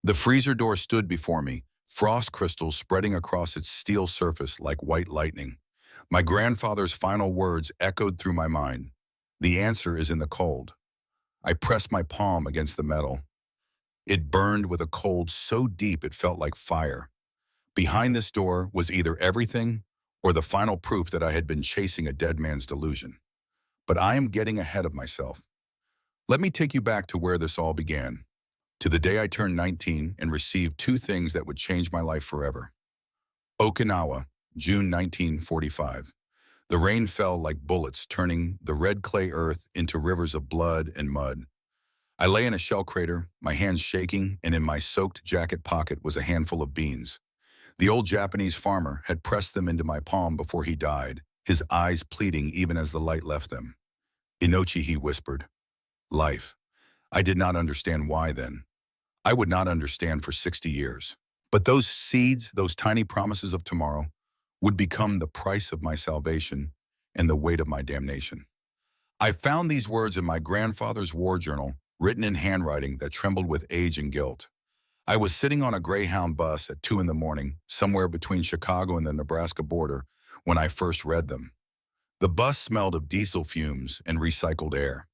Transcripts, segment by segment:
The freezer door stood before me, frost crystals spreading across its steel surface like white lightning. My grandfather's final words echoed through my mind. The answer is in the cold. I pressed my palm against the metal. It burned with a cold so deep it felt like fire. Behind this door was either everything or the final proof that I had been chasing a dead man's delusion. But I am getting ahead of myself. Let me take you back to where this all began, to the day I turned 19 and received two things that would change my life forever. Okinawa, June 1945. The rain fell like bullets, turning the red clay earth into rivers of blood and mud. I lay in a shell crater, my hands shaking, and in my soaked jacket pocket was a handful of beans. The old Japanese farmer had pressed them into my palm before he died, his eyes pleading even as the light left them. Inochi, he whispered. Life. I did not understand why then. I would not understand for 60 years. But those seeds, those tiny promises of tomorrow, would become the price of my salvation and the weight of my damnation. I found these words in my grandfather's war journal, written in handwriting that trembled with age and guilt. I was sitting on a Greyhound bus at 2 in the morning, somewhere between Chicago and the Nebraska border, when I first read them. The bus smelled of diesel fumes and recycled air.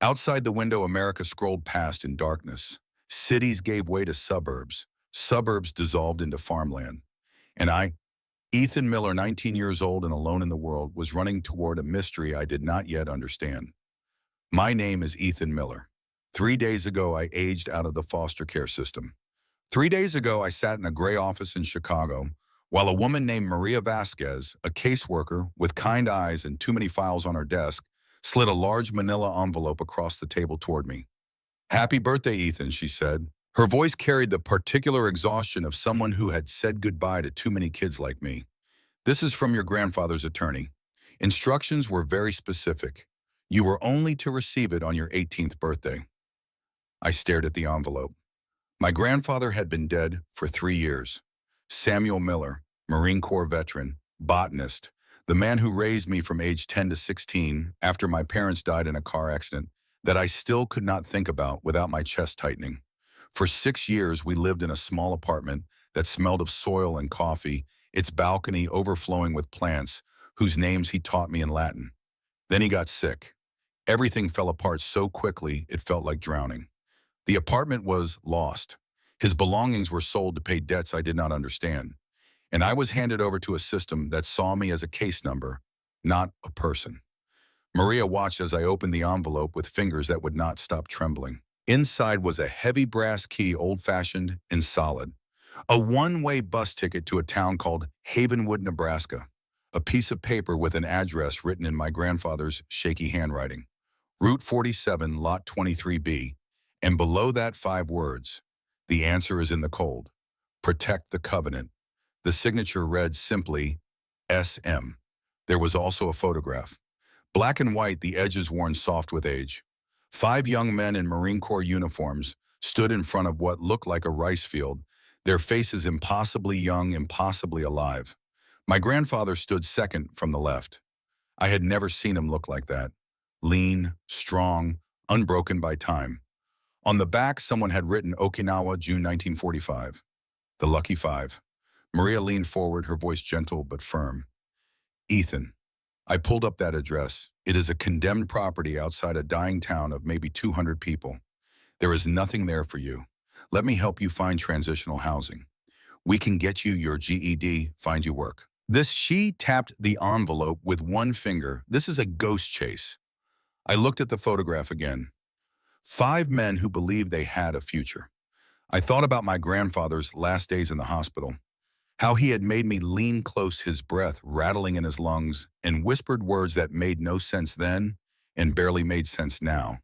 Outside the window, America scrolled past in darkness. Cities gave way to suburbs. Suburbs dissolved into farmland. And I, Ethan Miller, 19 years old and alone in the world, was running toward a mystery I did not yet understand. My name is Ethan Miller. 3 days ago, I aged out of the foster care system. 3 days ago, I sat in a gray office in Chicago while a woman named Maria Vasquez, a caseworker with kind eyes and too many files on her desk, slid a large manila envelope across the table toward me. Happy birthday, Ethan, she said. Her voice carried the particular exhaustion of someone who had said goodbye to too many kids like me. This is from your grandfather's attorney. Instructions were very specific. You were only to receive it on your 18th birthday. I stared at the envelope. My grandfather had been dead for 3 years. Samuel Miller, Marine Corps veteran, botanist, the man who raised me from age 10 to 16 after my parents died in a car accident that I still could not think about without my chest tightening. For 6 years, we lived in a small apartment that smelled of soil and coffee, its balcony overflowing with plants whose names he taught me in Latin. Then he got sick. Everything fell apart so quickly it felt like drowning. The apartment was lost. His belongings were sold to pay debts I did not understand. And I was handed over to a system that saw me as a case number, not a person. Maria watched as I opened the envelope with fingers that would not stop trembling. Inside was a heavy brass key, old-fashioned and solid. A one-way bus ticket to a town called Havenwood, Nebraska. A piece of paper with an address written in my grandfather's shaky handwriting. Route 47, Lot 23B. And below that 5 words, the answer is in the cold. Protect the covenant. The signature read simply, SM. There was also a photograph. Black and white, the edges worn soft with age. 5 young men in Marine Corps uniforms stood in front of what looked like a rice field, their faces impossibly young, impossibly alive. My grandfather stood second from the left. I had never seen him look like that. Lean, strong, unbroken by time. On the back, someone had written Okinawa, June 1945. The lucky 5. Maria leaned forward, her voice gentle but firm. Ethan, I pulled up that address. It is a condemned property outside a dying town of maybe 200 people. There is nothing there for you. Let me help you find transitional housing. We can get you your GED, find you work. She tapped the envelope with one finger. This is a ghost chase. I looked at the photograph again. 5 men who believed they had a future. I thought about my grandfather's last days in the hospital, how he had made me lean close, his breath rattling in his lungs, and whispered words that made no sense then and barely made sense now.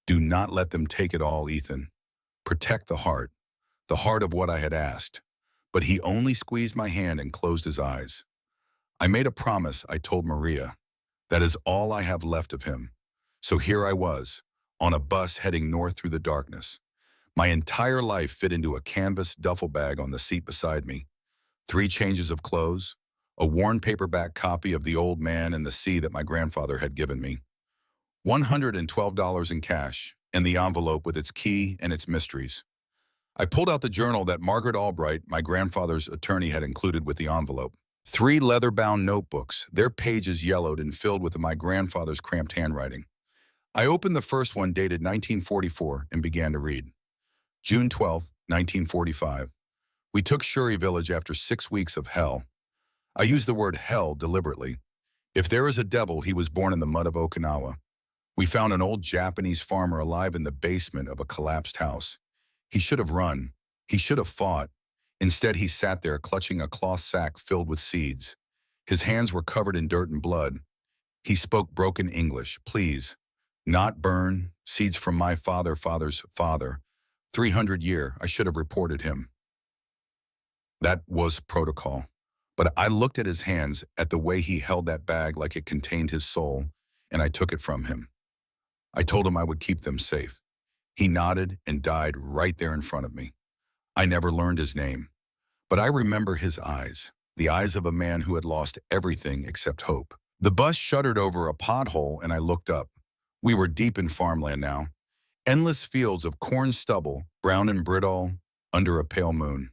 Do not let them take it all, Ethan. Protect the heart of what I had asked. But he only squeezed my hand and closed his eyes. I made a promise, I told Maria. That is all I have left of him. So here I was, on a bus heading north through the darkness. My entire life fit into a canvas duffel bag on the seat beside me. 3 changes of clothes, a worn paperback copy of The Old Man and the Sea that my grandfather had given me, $112 in cash, and the envelope with its key and its mysteries. I pulled out the journal that Margaret Albright, my grandfather's attorney, had included with the envelope. 3 leather-bound notebooks, their pages yellowed and filled with my grandfather's cramped handwriting. I opened the first one dated 1944 and began to read. June 12, 1945. We took Shuri Village after 6 weeks of hell. I use the word hell deliberately. If there is a devil, he was born in the mud of Okinawa. We found an old Japanese farmer alive in the basement of a collapsed house. He should have run. He should have fought. Instead, he sat there clutching a cloth sack filled with seeds. His hands were covered in dirt and blood. He spoke broken English. Please. Not burn. Seeds from my father's father. 300 year. I should have reported him. That was protocol. But I looked at his hands, at the way he held that bag like it contained his soul, and I took it from him. I told him I would keep them safe. He nodded and died right there in front of me. I never learned his name, but I remember his eyes, the eyes of a man who had lost everything except hope. The bus shuddered over a pothole and I looked up. We were deep in farmland now. Endless fields of corn stubble, brown and brittle, under a pale moon.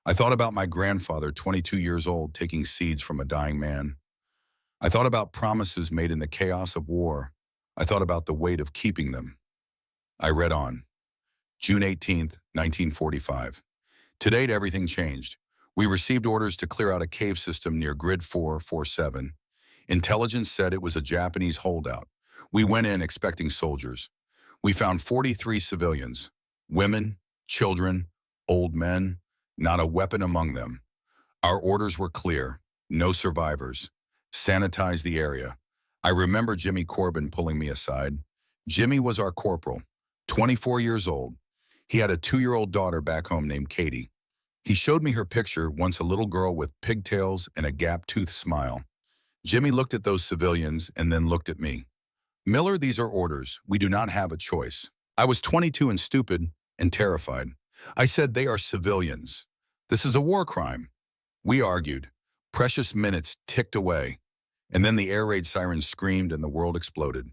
I thought about my grandfather, 22 years old, taking seeds from a dying man. I thought about promises made in the chaos of war. I thought about the weight of keeping them. I read on. June 18th, 1945. To date, everything changed. We received orders to clear out a cave system near Grid 447. Intelligence said it was a Japanese holdout. We went in expecting soldiers. We found 43 civilians, women, children, old men, not a weapon among them. Our orders were clear, no survivors. Sanitize the area. I remember Jimmy Corbin pulling me aside. Jimmy was our corporal, 24 years old. He had a 2-year-old daughter back home named Katie. He showed me her picture, once a little girl with pigtails and a gap-toothed smile. Jimmy looked at those civilians and then looked at me. Miller, these are orders. We do not have a choice. I was 22 and stupid and terrified. I said, they are civilians. This is a war crime. We argued. Precious minutes ticked away. And then the air raid sirens screamed and the world exploded.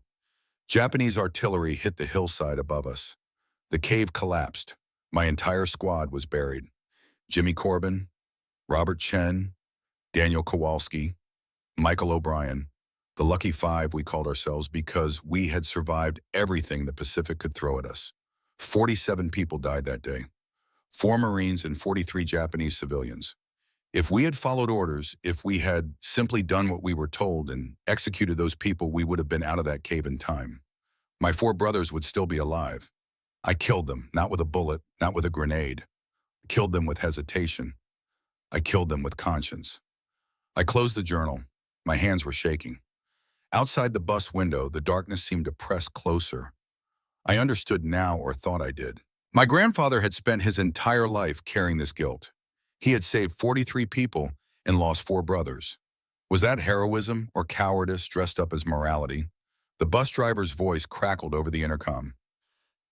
Japanese artillery hit the hillside above us. The cave collapsed. My entire squad was buried. Jimmy Corbin, Robert Chen, Daniel Kowalski, Michael O'Brien. The Lucky Five we called ourselves because we had survived everything the Pacific could throw at us. 47 people died that day. 4 Marines and 43 Japanese civilians. If we had followed orders, if we had simply done what we were told and executed those people, we would have been out of that cave in time. My 4 brothers would still be alive. I killed them, not with a bullet, not with a grenade. I killed them with hesitation. I killed them with conscience. I closed the journal. My hands were shaking. Outside the bus window, the darkness seemed to press closer. I understood now, or thought I did. My grandfather had spent his entire life carrying this guilt. He had saved 43 people and lost 4 brothers. Was that heroism or cowardice dressed up as morality? The bus driver's voice crackled over the intercom.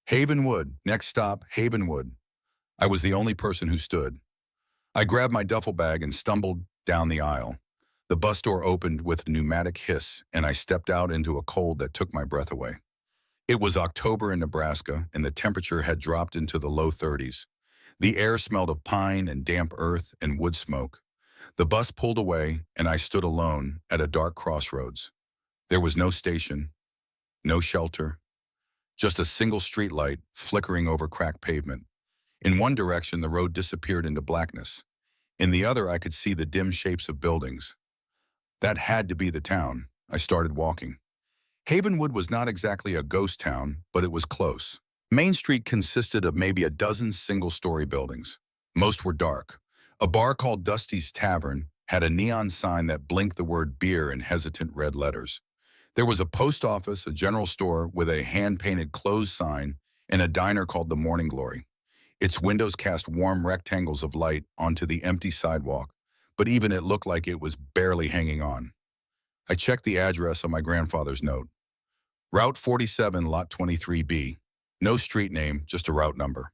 Havenwood, next stop, Havenwood. I was the only person who stood. I grabbed my duffel bag and stumbled down the aisle. The bus door opened with a pneumatic hiss, and I stepped out into a cold that took my breath away. It was October in Nebraska, and the temperature had dropped into the low 30s. The air smelled of pine and damp earth and wood smoke. The bus pulled away, and I stood alone at a dark crossroads. There was no station, no shelter, just a single streetlight flickering over cracked pavement. In one direction, the road disappeared into blackness. In the other, I could see the dim shapes of buildings. That had to be the town. I started walking. Havenwood was not exactly a ghost town, but it was close. Main Street consisted of maybe a dozen single-story buildings. Most were dark. A bar called Dusty's Tavern had a neon sign that blinked the word beer in hesitant red letters. There was a post office, a general store with a hand-painted closed sign, and a diner called the Morning Glory. Its windows cast warm rectangles of light onto the empty sidewalk, but even it looked like it was barely hanging on. I checked the address on my grandfather's note. Route 47, Lot 23B. No street name, just a route number.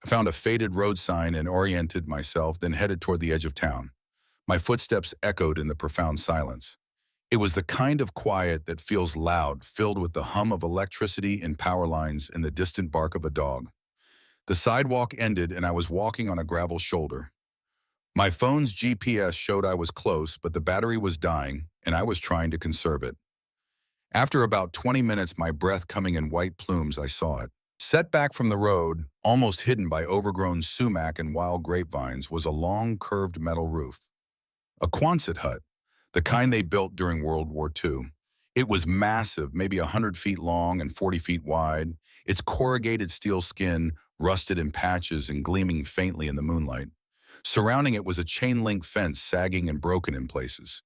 I found a faded road sign and oriented myself, then headed toward the edge of town. My footsteps echoed in the profound silence. It was the kind of quiet that feels loud, filled with the hum of electricity and power lines and the distant bark of a dog. The sidewalk ended and I was walking on a gravel shoulder. My phone's GPS showed I was close, but the battery was dying and I was trying to conserve it. After about 20 minutes, my breath coming in white plumes, I saw it. Set back from the road, almost hidden by overgrown sumac and wild grapevines, was a long, curved metal roof. A Quonset hut, the kind they built during World War II. It was massive, maybe 100 feet long and 40 feet wide, its corrugated steel skin rusted in patches and gleaming faintly in the moonlight. Surrounding it was a chain-link fence sagging and broken in places.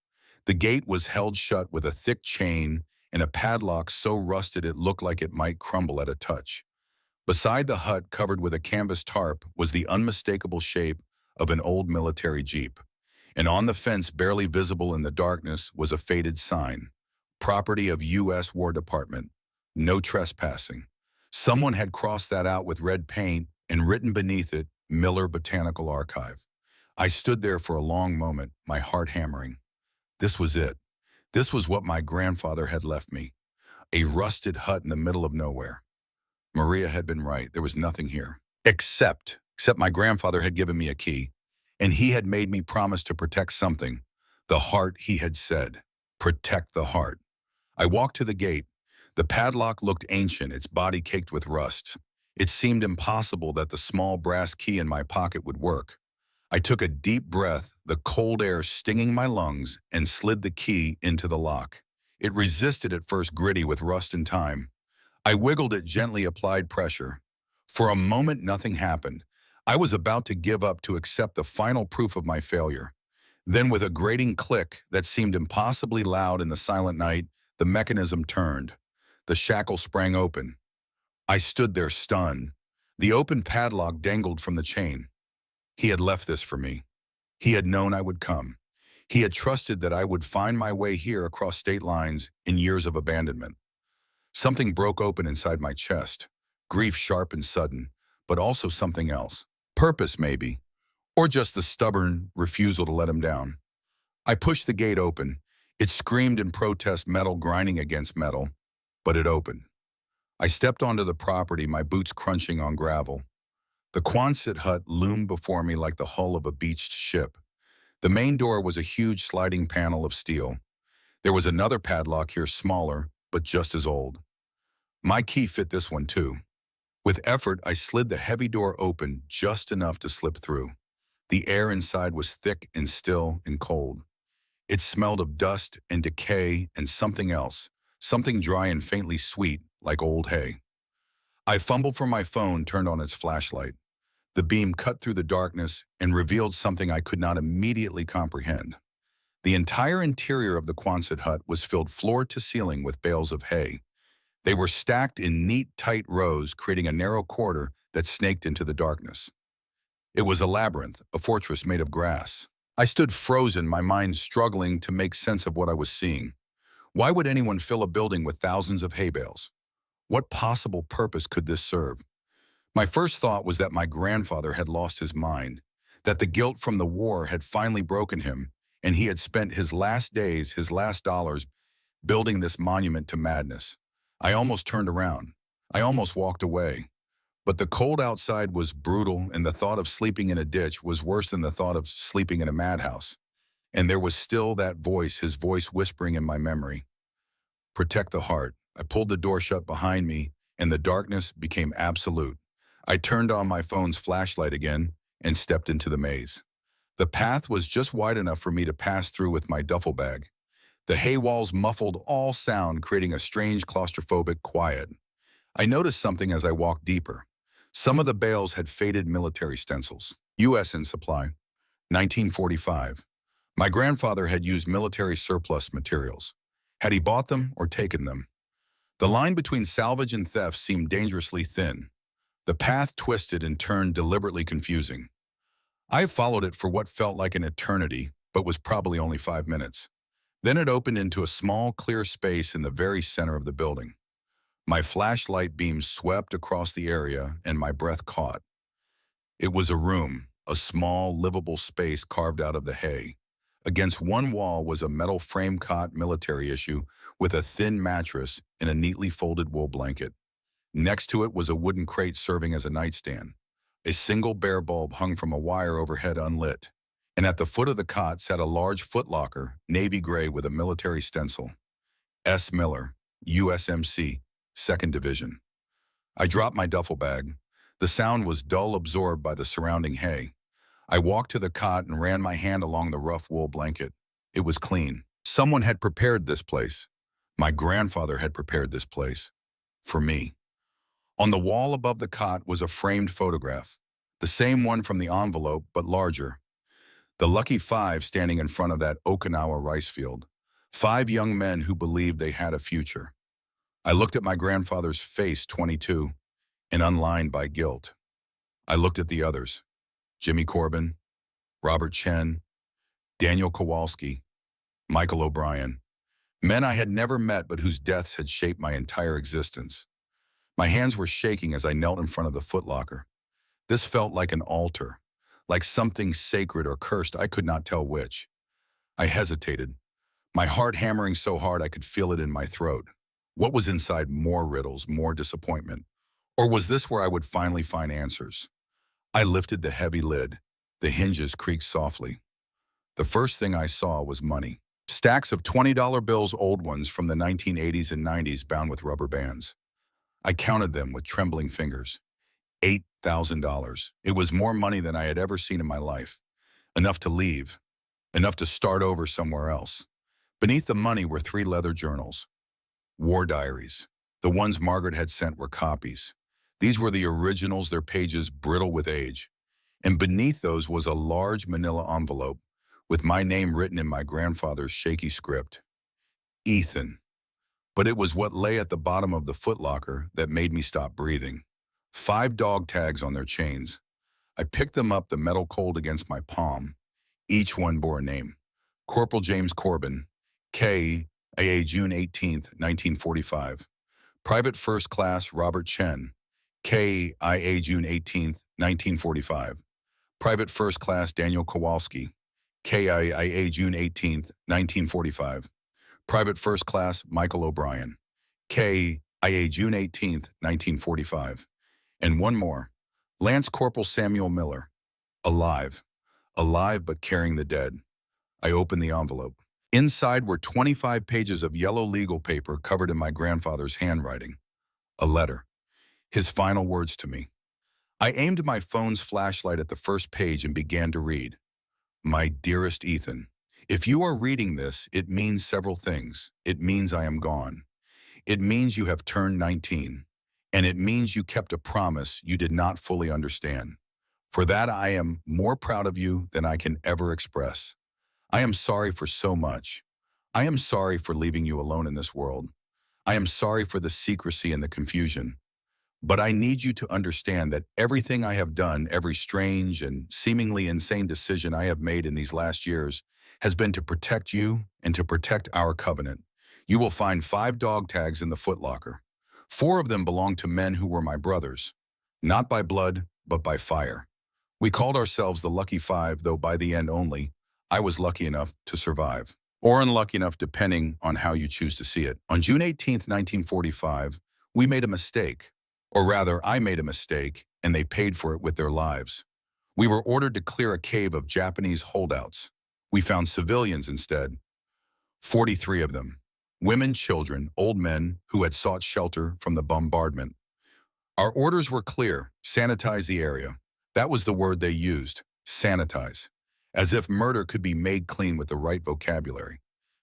The gate was held shut with a thick chain and a padlock so rusted it looked like it might crumble at a touch. Beside the hut, covered with a canvas tarp, was the unmistakable shape of an old military jeep. And on the fence, barely visible in the darkness, was a faded sign. Property of U.S. War Department. No trespassing. Someone had crossed that out with red paint and written beneath it, Miller Botanical Archive. I stood there for a long moment, my heart hammering. This was it. This was what my grandfather had left me. A rusted hut in the middle of nowhere. Maria had been right. There was nothing here. Except my grandfather had given me a key, and he had made me promise to protect something. The heart, he had said. Protect the heart. I walked to the gate. The padlock looked ancient, its body caked with rust. It seemed impossible that the small brass key in my pocket would work. I took a deep breath, the cold air stinging my lungs, and slid the key into the lock. It resisted at first, gritty with rust and time. I wiggled it, gently applied pressure. For a moment, nothing happened. I was about to give up, to accept the final proof of my failure. Then, with a grating click that seemed impossibly loud in the silent night, the mechanism turned. The shackle sprang open. I stood there stunned. The open padlock dangled from the chain. He had left this for me. He had known I would come. He had trusted that I would find my way here across state lines in years of abandonment. Something broke open inside my chest. Grief, sharp and sudden, but also something else. Purpose, maybe. Or just the stubborn refusal to let him down. I pushed the gate open. It screamed in protest, metal grinding against metal, but it opened. I stepped onto the property, my boots crunching on gravel. The Quonset hut loomed before me like the hull of a beached ship. The main door was a huge sliding panel of steel. There was another padlock here, smaller, but just as old. My key fit this one too. With effort, I slid the heavy door open just enough to slip through. The air inside was thick and still and cold. It smelled of dust and decay and something else, something dry and faintly sweet, like old hay. I fumbled for my phone, turned on its flashlight. The beam cut through the darkness and revealed something I could not immediately comprehend. The entire interior of the Quonset hut was filled floor to ceiling with bales of hay. They were stacked in neat, tight rows, creating a narrow corridor that snaked into the darkness. It was a labyrinth, a fortress made of grass. I stood frozen, my mind struggling to make sense of what I was seeing. Why would anyone fill a building with thousands of hay bales? What possible purpose could this serve? My first thought was that my grandfather had lost his mind, that the guilt from the war had finally broken him, and he had spent his last days, his last dollars, building this monument to madness. I almost turned around. I almost walked away. But the cold outside was brutal, and the thought of sleeping in a ditch was worse than the thought of sleeping in a madhouse. And there was still that voice, his voice whispering in my memory. Protect the heart. I pulled the door shut behind me, and the darkness became absolute. I turned on my phone's flashlight again and stepped into the maze. The path was just wide enough for me to pass through with my duffel bag. The hay walls muffled all sound, creating a strange claustrophobic quiet. I noticed something as I walked deeper. Some of the bales had faded military stencils. U.S. in supply, 1945. My grandfather had used military surplus materials. Had he bought them or taken them? The line between salvage and theft seemed dangerously thin. The path twisted and turned, deliberately confusing. I followed it for what felt like an eternity, but was probably only 5 minutes. Then it opened into a small, clear space in the very center of the building. My flashlight beam swept across the area, and my breath caught. It was a room, a small, livable space carved out of the hay. Against one wall was a metal frame cot, military issue, with a thin mattress and a neatly folded wool blanket. Next to it was a wooden crate serving as a nightstand. A single bare bulb hung from a wire overhead unlit, and at the foot of the cot sat a large footlocker, navy gray with a military stencil. S. Miller, USMC, 2nd Division. I dropped my duffel bag. The sound was dull, absorbed by the surrounding hay. I walked to the cot and ran my hand along the rough wool blanket. It was clean. Someone had prepared this place. My grandfather had prepared this place. For me. On the wall above the cot was a framed photograph. The same one from the envelope, but larger. The lucky 5 standing in front of that Okinawa rice field. 5 young men who believed they had a future. I looked at my grandfather's face, 22, and unlined by guilt. I looked at the others. Jimmy Corbin, Robert Chen, Daniel Kowalski, Michael O'Brien. Men I had never met but whose deaths had shaped my entire existence. My hands were shaking as I knelt in front of the footlocker. This felt like an altar, like something sacred or cursed, I could not tell which. I hesitated, my heart hammering so hard I could feel it in my throat. What was inside? More riddles, more disappointment? Or was this where I would finally find answers? I lifted the heavy lid. The hinges creaked softly. The first thing I saw was money. Stacks of $20 bills, old ones from the 1980s and 90s, bound with rubber bands. I counted them with trembling fingers. $8,000. It was more money than I had ever seen in my life. Enough to leave. Enough to start over somewhere else. Beneath the money were 3 leather journals. War diaries. The ones Margaret had sent were copies. These were the originals, their pages brittle with age. And beneath those was a large manila envelope with my name written in my grandfather's shaky script. Ethan. But it was what lay at the bottom of the footlocker that made me stop breathing. 5 dog tags on their chains. I picked them up, the metal cold against my palm. Each one bore a name. Corporal James Corbin, K.I.A. June 18th, 1945. Private First Class Robert Chen, K.I.A. June 18th, 1945. Private First Class Daniel Kowalski, K.I.A. June 18th, 1945. Private First Class Michael O'Brien, K.I.A. June 18th, 1945. And one more, Lance Corporal Samuel Miller, alive but carrying the dead. I opened the envelope. Inside were 25 pages of yellow legal paper covered in my grandfather's handwriting. A letter. His final words to me. I aimed my phone's flashlight at the first page and began to read. My dearest Ethan, if you are reading this, it means several things. It means I am gone. It means you have turned 19. And it means you kept a promise you did not fully understand. For that, I am more proud of you than I can ever express. I am sorry for so much. I am sorry for leaving you alone in this world. I am sorry for the secrecy and the confusion. But I need you to understand that everything I have done, every strange and seemingly insane decision I have made in these last years, has been to protect you and to protect our covenant. You will find 5 dog tags in the footlocker. 4 of them belong to men who were my brothers, not by blood, but by fire. We called ourselves the Lucky 5, though by the end only, I was lucky enough to survive. Or unlucky enough, depending on how you choose to see it. On June 18th, 1945, we made a mistake. Or rather, I made a mistake, and they paid for it with their lives. We were ordered to clear a cave of Japanese holdouts. We found civilians instead. 43 of them. Women, children, old men who had sought shelter from the bombardment. Our orders were clear: sanitize the area. That was the word they used, sanitize. As if murder could be made clean with the right vocabulary.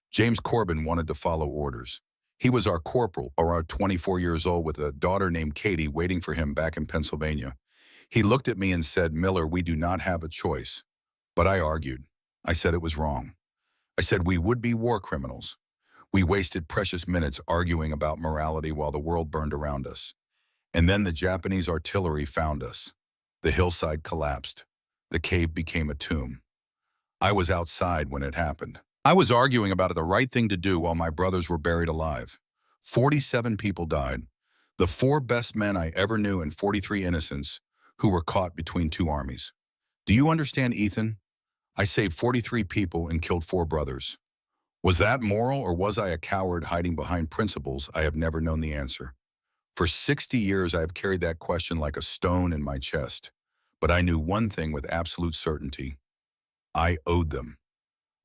James Corbin wanted to follow orders. He was our corporal, around 24 years old, with a daughter named Katie waiting for him back in Pennsylvania. He looked at me and said, "Miller, we do not have a choice." But I argued. I said it was wrong. I said we would be war criminals. We wasted precious minutes arguing about morality while the world burned around us. And then the Japanese artillery found us. The hillside collapsed. The cave became a tomb. I was outside when it happened. I was arguing about the right thing to do while my brothers were buried alive. 47 people died. The 4 best men I ever knew and 43 innocents who were caught between 2 armies. Do you understand, Ethan? I saved 43 people and killed 4 brothers. Was that moral, or was I a coward hiding behind principles I have never known the answer? For 60 years I have carried that question like a stone in my chest. But I knew one thing with absolute certainty. I owed them.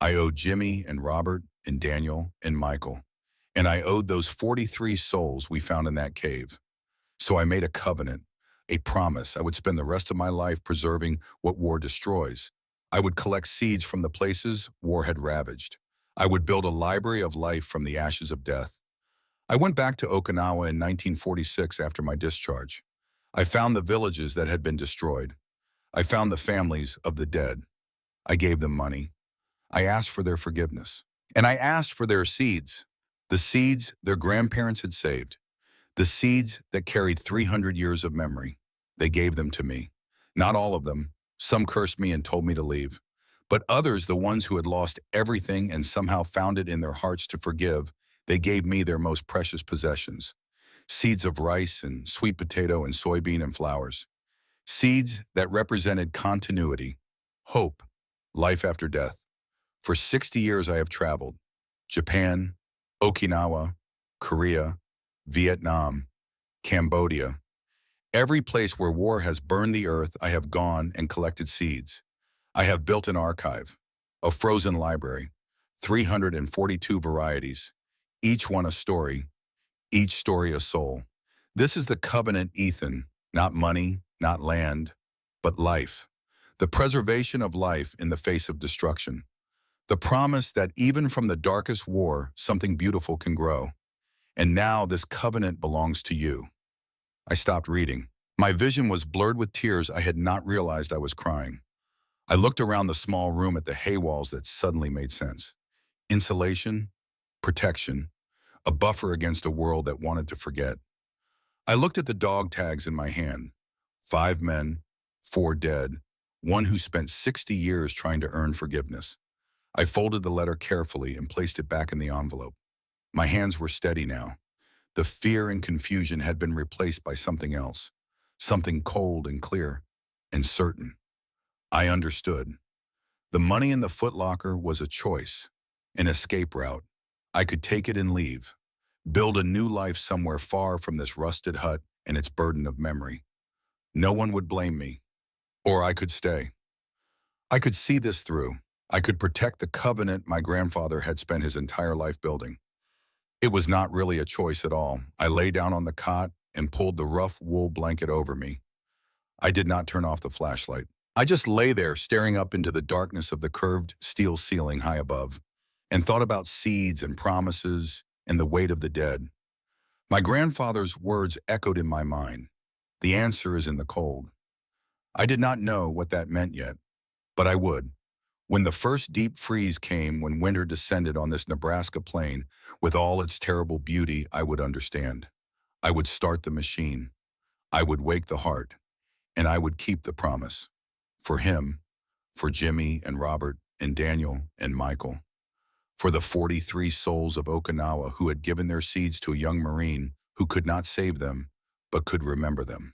I owed Jimmy and Robert and Daniel and Michael. And I owed those 43 souls we found in that cave. So I made a covenant, a promise I would spend the rest of my life preserving what war destroys. I would collect seeds from the places war had ravaged. I would build a library of life from the ashes of death. I went back to Okinawa in 1946 after my discharge. I found the villages that had been destroyed. I found the families of the dead. I gave them money. I asked for their forgiveness. And I asked for their seeds, the seeds their grandparents had saved, the seeds that carried 300 years of memory. They gave them to me. Not all of them. Some cursed me and told me to leave. But others, the ones who had lost everything and somehow found it in their hearts to forgive, they gave me their most precious possessions. Seeds of rice and sweet potato and soybean and flowers. Seeds that represented continuity, hope, life after death. For 60 years I have traveled. Japan, Okinawa, Korea, Vietnam, Cambodia. Every place where war has burned the earth, I have gone and collected seeds. I have built an archive, a frozen library, 342 varieties, each one a story, each story a soul. This is the covenant, Ethan, not money, not land, but life. The preservation of life in the face of destruction. The promise that even from the darkest war, something beautiful can grow. And now this covenant belongs to you. I stopped reading. My vision was blurred with tears. I had not realized I was crying. I looked around the small room at the hay walls that suddenly made sense. Insulation, protection, a buffer against a world that wanted to forget. I looked at the dog tags in my hand. 5 men, 4 dead, one who spent 60 years trying to earn forgiveness. I folded the letter carefully and placed it back in the envelope. My hands were steady now. The fear and confusion had been replaced by something else, something cold and clear and certain. I understood. The money in the footlocker was a choice, an escape route. I could take it and leave, build a new life somewhere far from this rusted hut and its burden of memory. No one would blame me, or I could stay. I could see this through. I could protect the covenant my grandfather had spent his entire life building. It was not really a choice at all. I lay down on the cot and pulled the rough wool blanket over me. I did not turn off the flashlight. I just lay there staring up into the darkness of the curved steel ceiling high above and thought about seeds and promises and the weight of the dead. My grandfather's words echoed in my mind. The answer is in the cold. I did not know what that meant yet, but I would. When the first deep freeze came, when winter descended on this Nebraska plain with all its terrible beauty, I would understand. I would start the machine. I would wake the heart, and I would keep the promise. For him, for Jimmy and Robert and Daniel and Michael. For the 43 souls of Okinawa who had given their seeds to a young Marine who could not save them, but could remember them.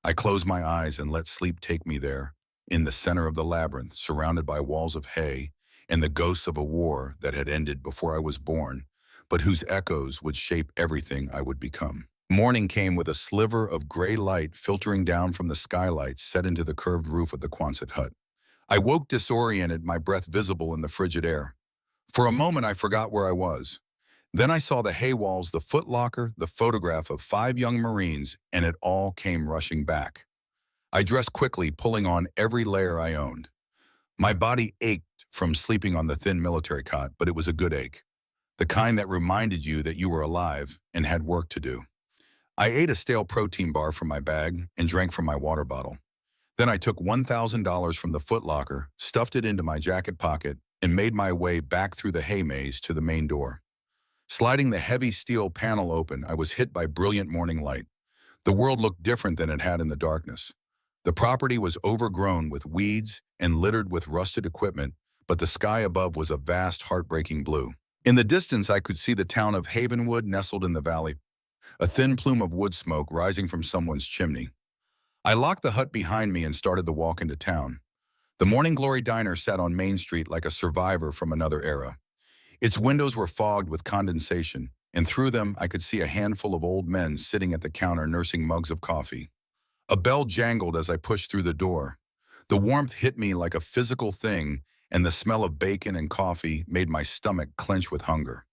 I closed my eyes and let sleep take me there, in the center of the labyrinth, surrounded by walls of hay and the ghosts of a war that had ended before I was born, but whose echoes would shape everything I would become. Morning came with a sliver of gray light filtering down from the skylights set into the curved roof of the Quonset hut. I woke disoriented, my breath visible in the frigid air. For a moment, I forgot where I was. Then I saw the hay walls, the footlocker, the photograph of 5 young Marines, and it all came rushing back. I dressed quickly, pulling on every layer I owned. My body ached from sleeping on the thin military cot, but it was a good ache. The kind that reminded you that you were alive and had work to do. I ate a stale protein bar from my bag and drank from my water bottle. Then I took $1,000 from the footlocker, stuffed it into my jacket pocket, and made my way back through the hay maze to the main door. Sliding the heavy steel panel open, I was hit by brilliant morning light. The world looked different than it had in the darkness. The property was overgrown with weeds and littered with rusted equipment, but the sky above was a vast, heartbreaking blue. In the distance, I could see the town of Havenwood nestled in the valley, a thin plume of wood smoke rising from someone's chimney. I locked the hut behind me and started the walk into town. The Morning Glory Diner sat on Main Street like a survivor from another era. Its windows were fogged with condensation, and through them I could see a handful of old men sitting at the counter nursing mugs of coffee. A bell jangled as I pushed through the door. The warmth hit me like a physical thing, and the smell of bacon and coffee made my stomach clench with hunger.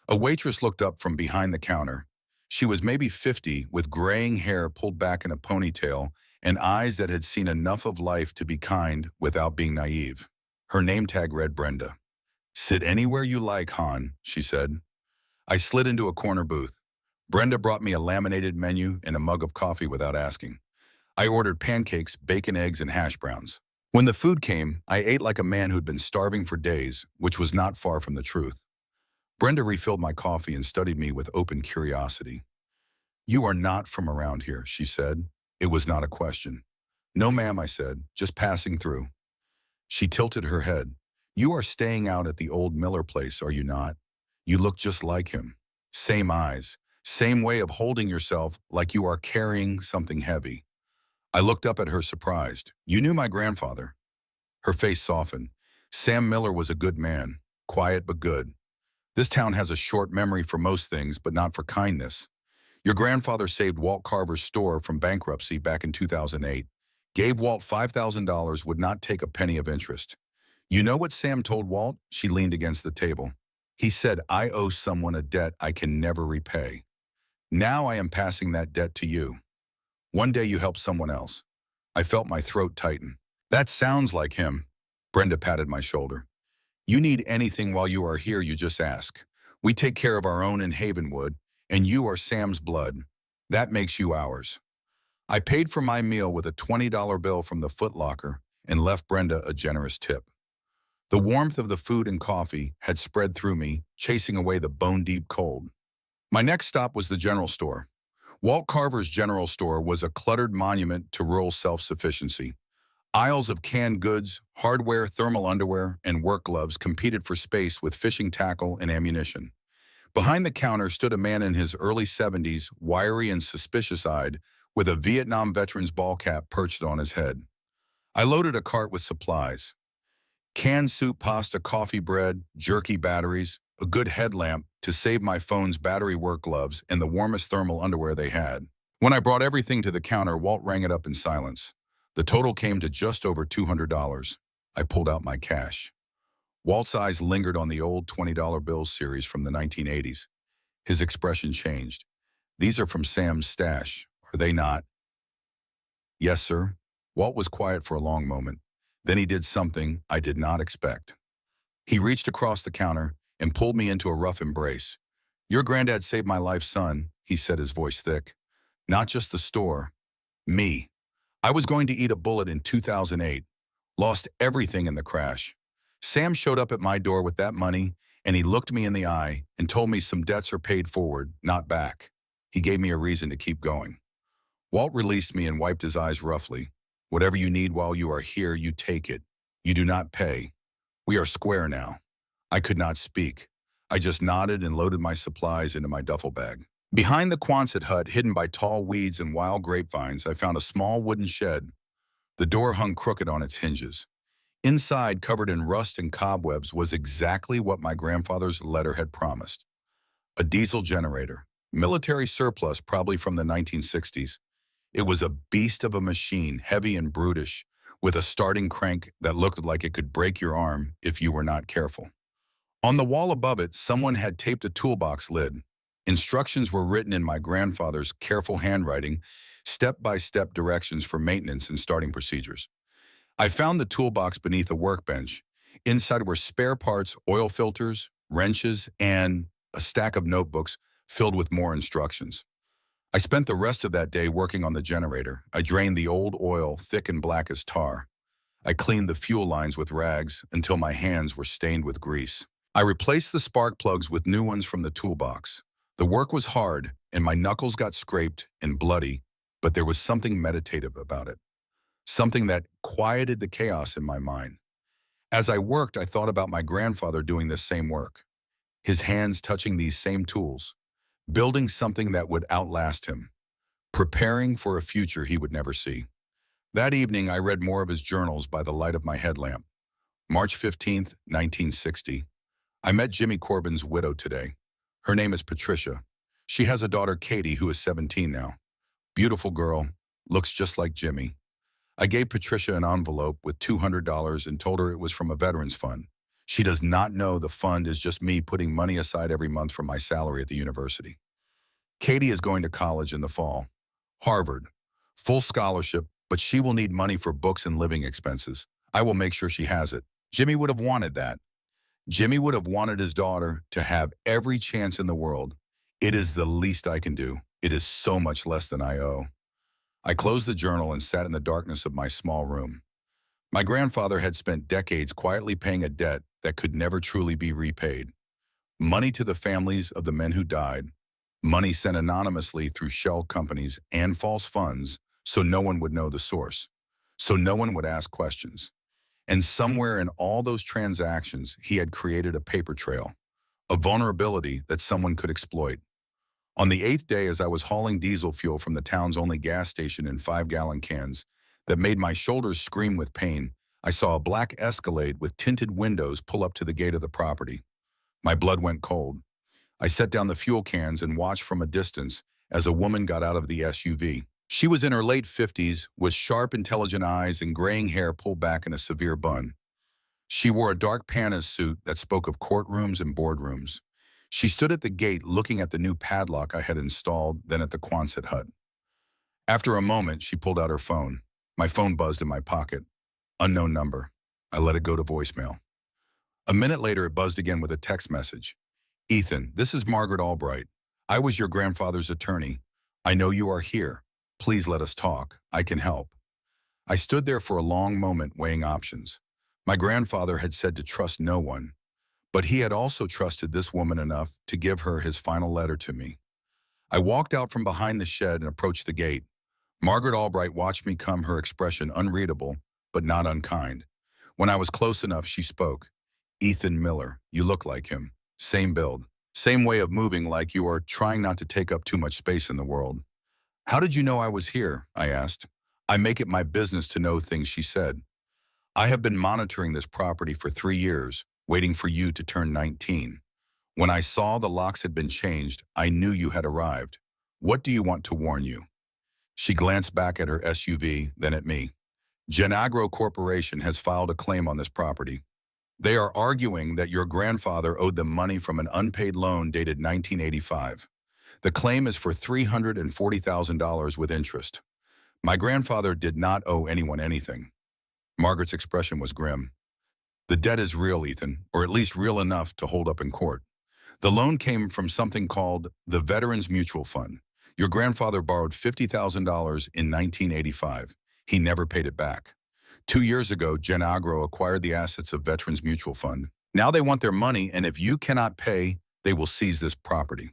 A waitress looked up from behind the counter. She was maybe 50, with graying hair pulled back in a ponytail and eyes that had seen enough of life to be kind without being naive. Her name tag read Brenda. "Sit anywhere you like, Han," she said. I slid into a corner booth. Brenda brought me a laminated menu and a mug of coffee without asking. I ordered pancakes, bacon, eggs, and hash browns. When the food came, I ate like a man who'd been starving for days, which was not far from the truth. Brenda refilled my coffee and studied me with open curiosity. "You are not from around here," she said. It was not a question. "No, ma'am," I said, "just passing through." She tilted her head. "You are staying out at the old Miller place, are you not? You look just like him. Same eyes, same way of holding yourself like you are carrying something heavy." I looked up at her surprised. "You knew my grandfather?" Her face softened. "Sam Miller was a good man, quiet but good. This town has a short memory for most things, but not for kindness. Your grandfather saved Walt Carver's store from bankruptcy back in 2008. Gave Walt $5,000, would not take a penny of interest. You know what Sam told Walt?" She leaned against the table. "He said, 'I owe someone a debt I can never repay. Now I am passing that debt to you. One day you help someone else.'" I felt my throat tighten. "That sounds like him." Brenda patted my shoulder. "You need anything while you are here, you just ask. We take care of our own in Havenwood, and you are Sam's blood. That makes you ours." I paid for my meal with a $20 bill from the Foot Locker and left Brenda a generous tip. The warmth of the food and coffee had spread through me, chasing away the bone-deep cold. My next stop was the general store. Walt Carver's general store was a cluttered monument to rural self-sufficiency. Aisles of canned goods, hardware, thermal underwear, and work gloves competed for space with fishing tackle and ammunition. Behind the counter stood a man in his early 70s, wiry and suspicious-eyed, with a Vietnam veteran's ball cap perched on his head. I loaded a cart with supplies. Canned soup, pasta, coffee, bread, jerky, batteries, a good headlamp to save my phone's battery, work gloves, and the warmest thermal underwear they had. When I brought everything to the counter, Walt rang it up in silence. The total came to just over $200. I pulled out my cash. Walt's eyes lingered on the old $20 bills series from the 1980s. His expression changed. "These are from Sam's stash, are they not?" "Yes, sir." Walt was quiet for a long moment. Then he did something I did not expect. He reached across the counter and pulled me into a rough embrace. "Your granddad saved my life, son," he said, his voice thick. "Not just the store. Me. I was going to eat a bullet in 2008. Lost everything in the crash. Sam showed up at my door with that money, and he looked me in the eye and told me some debts are paid forward, not back. He gave me a reason to keep going." Walt released me and wiped his eyes roughly. "Whatever you need while you are here, you take it. You do not pay. We are square now." I could not speak. I just nodded and loaded my supplies into my duffel bag. Behind the Quonset hut, hidden by tall weeds and wild grapevines, I found a small wooden shed. The door hung crooked on its hinges. Inside, covered in rust and cobwebs, was exactly what my grandfather's letter had promised. A diesel generator. Military surplus, probably from the 1960s. It was a beast of a machine, heavy and brutish, with a starting crank that looked like it could break your arm if you were not careful. On the wall above it, someone had taped a toolbox lid. Instructions were written in my grandfather's careful handwriting, step-by-step directions for maintenance and starting procedures. I found the toolbox beneath a workbench. Inside were spare parts, oil filters, wrenches, and a stack of notebooks filled with more instructions. I spent the rest of that day working on the generator. I drained the old oil, thick and black as tar. I cleaned the fuel lines with rags until my hands were stained with grease. I replaced the spark plugs with new ones from the toolbox. The work was hard, and my knuckles got scraped and bloody, but there was something meditative about it. Something that quieted the chaos in my mind. As I worked, I thought about my grandfather doing this same work. His hands touching these same tools. Building something that would outlast him. Preparing for a future he would never see. That evening, I read more of his journals by the light of my headlamp. March 15th, 1960. I met Jimmy Corbin's widow today. Her name is Patricia. She has a daughter, Katie, who is 17 now. Beautiful girl, Looks just like Jimmy. I gave Patricia an envelope with $200 and told her it was from a veterans fund. She does not know the fund is just me putting money aside every month from my salary at the university. Katie is going to college in the fall. Harvard. Full scholarship, but she will need money for books and living expenses. I will make sure she has it. Jimmy would have wanted that. Jimmy would have wanted his daughter to have every chance in the world. It is the least I can do. It is so much less than I owe. I closed the journal and sat in the darkness of my small room. My grandfather had spent decades quietly paying a debt that could never truly be repaid. Money to the families of the men who died. Money sent anonymously through shell companies and false funds so no one would know the source. So no one would ask questions. And somewhere in all those transactions, he had created a paper trail, a vulnerability that someone could exploit. On the 8th day, as I was hauling diesel fuel from the town's only gas station in 5-gallon cans that made my shoulders scream with pain, I saw a black Escalade with tinted windows pull up to the gate of the property. My blood went cold. I set down the fuel cans and watched from a distance as a woman got out of the SUV. She was in her late 50s, with sharp, intelligent eyes and graying hair pulled back in a severe bun. She wore a dark Panas suit that spoke of courtrooms and boardrooms. She stood at the gate looking at the new padlock I had installed, then at the Quonset hut. After a moment, she pulled out her phone. My phone buzzed in my pocket. Unknown number. I let it go to voicemail. A minute later, it buzzed again with a text message. Ethan, this is Margaret Albright. I was your grandfather's attorney. I know you are here. Please let us talk. I can help. I stood there for a long moment weighing options. My grandfather had said to trust no one, but he had also trusted this woman enough to give her his final letter to me. I walked out from behind the shed and approached the gate. Margaret Albright watched me come, her expression unreadable, but not unkind. When I was close enough, she spoke. Ethan Miller, you look like him. Same build. Same way of moving, like you are trying not to take up too much space in the world. How did you know I was here? I asked. I make it my business to know things, she said. I have been monitoring this property for 3 years, waiting for you to turn 19. When I saw the locks had been changed, I knew you had arrived. What do you want to warn you? She glanced back at her SUV, then at me. Genagro Corporation has filed a claim on this property. They are arguing that your grandfather owed them money from an unpaid loan dated 1985. The claim is for $340,000 with interest. My grandfather did not owe anyone anything. Margaret's expression was grim. The debt is real, Ethan, or at least real enough to hold up in court. The loan came from something called the Veterans Mutual Fund. Your grandfather borrowed $50,000 in 1985. He never paid it back. 2 years ago, Genagro acquired the assets of Veterans Mutual Fund. Now they want their money, and if you cannot pay, they will seize this property.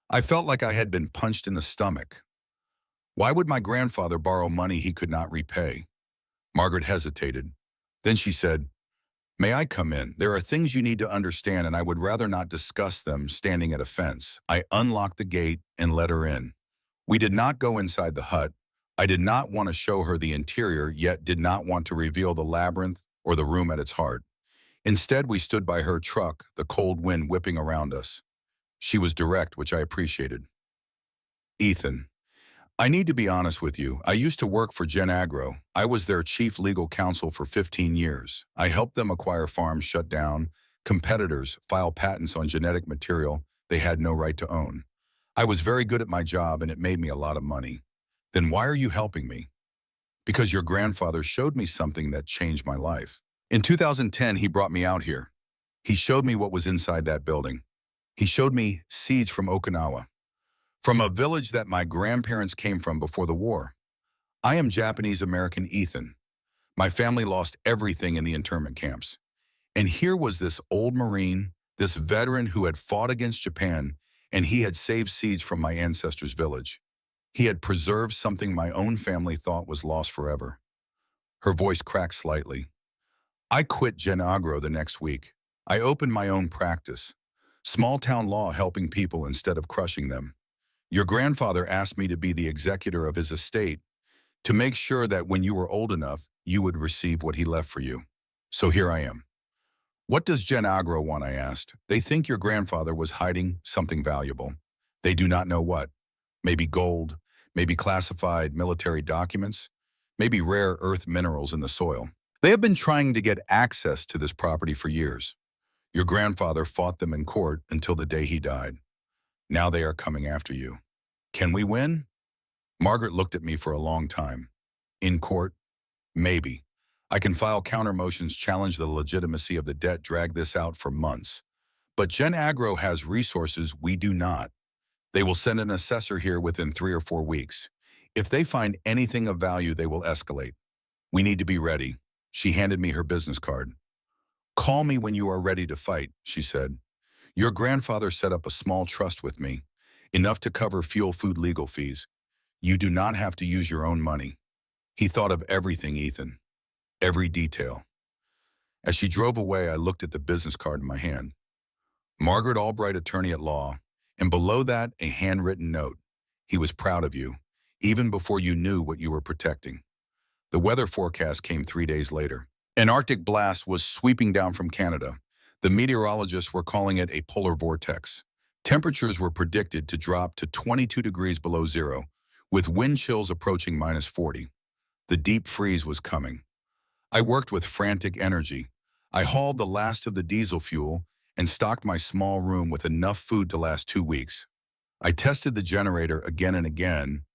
I felt like I had been punched in the stomach. Why would my grandfather borrow money he could not repay? Margaret hesitated. Then she said, May I come in? There are things you need to understand, and I would rather not discuss them standing at a fence. I unlocked the gate and let her in. We did not go inside the hut. I did not want to show her the interior, yet did not want to reveal the labyrinth or the room at its heart. Instead, we stood by her truck, the cold wind whipping around us. She was direct, which I appreciated. Ethan, I need to be honest with you. I used to work for Genagro. I was their chief legal counsel for 15 years. I helped them acquire farms shut down, competitors file patents on genetic material they had no right to own. I was very good at my job, and it made me a lot of money. Then why are you helping me? Because your grandfather showed me something that changed my life. In 2010, he brought me out here. He showed me what was inside that building. He showed me seeds from Okinawa, from a village that my grandparents came from before the war. I am Japanese-American Ethan. My family lost everything in the internment camps. And here was this old Marine, this veteran who had fought against Japan, and he had saved seeds from my ancestors' village. He had preserved something my own family thought was lost forever. Her voice cracked slightly. I quit Genagro the next week. I opened my own practice. Small-town law, helping people instead of crushing them. Your grandfather asked me to be the executor of his estate, to make sure that when you were old enough, you would receive what he left for you. So here I am. What does Genagro want? I asked. They think your grandfather was hiding something valuable. They do not know what. Maybe gold, maybe classified military documents, maybe rare earth minerals in the soil. They have been trying to get access to this property for years. Your grandfather fought them in court until the day he died. Now they are coming after you. Can we win? Margaret looked at me for a long time. In court? Maybe. I can file counter motions, challenge the legitimacy of the debt, drag this out for months. But Gen Agro has resources we do not. They will send an assessor here within 3 or 4 weeks. If they find anything of value, they will escalate. We need to be ready. She handed me her business card. Call me when you are ready to fight, she said. Your grandfather set up a small trust with me, enough to cover fuel, food, legal fees. You do not have to use your own money. He thought of everything, Ethan. Every detail. As she drove away, I looked at the business card in my hand. Margaret Albright, attorney at law, and below that, a handwritten note. He was proud of you, even before you knew what you were protecting. The weather forecast came 3 days later. An Arctic blast was sweeping down from Canada. The meteorologists were calling it a polar vortex. Temperatures were predicted to drop to 22 degrees below zero, with wind chills approaching -40. The deep freeze was coming. I worked with frantic energy. I hauled the last of the diesel fuel and stocked my small room with enough food to last 2 weeks. I tested the generator again and again,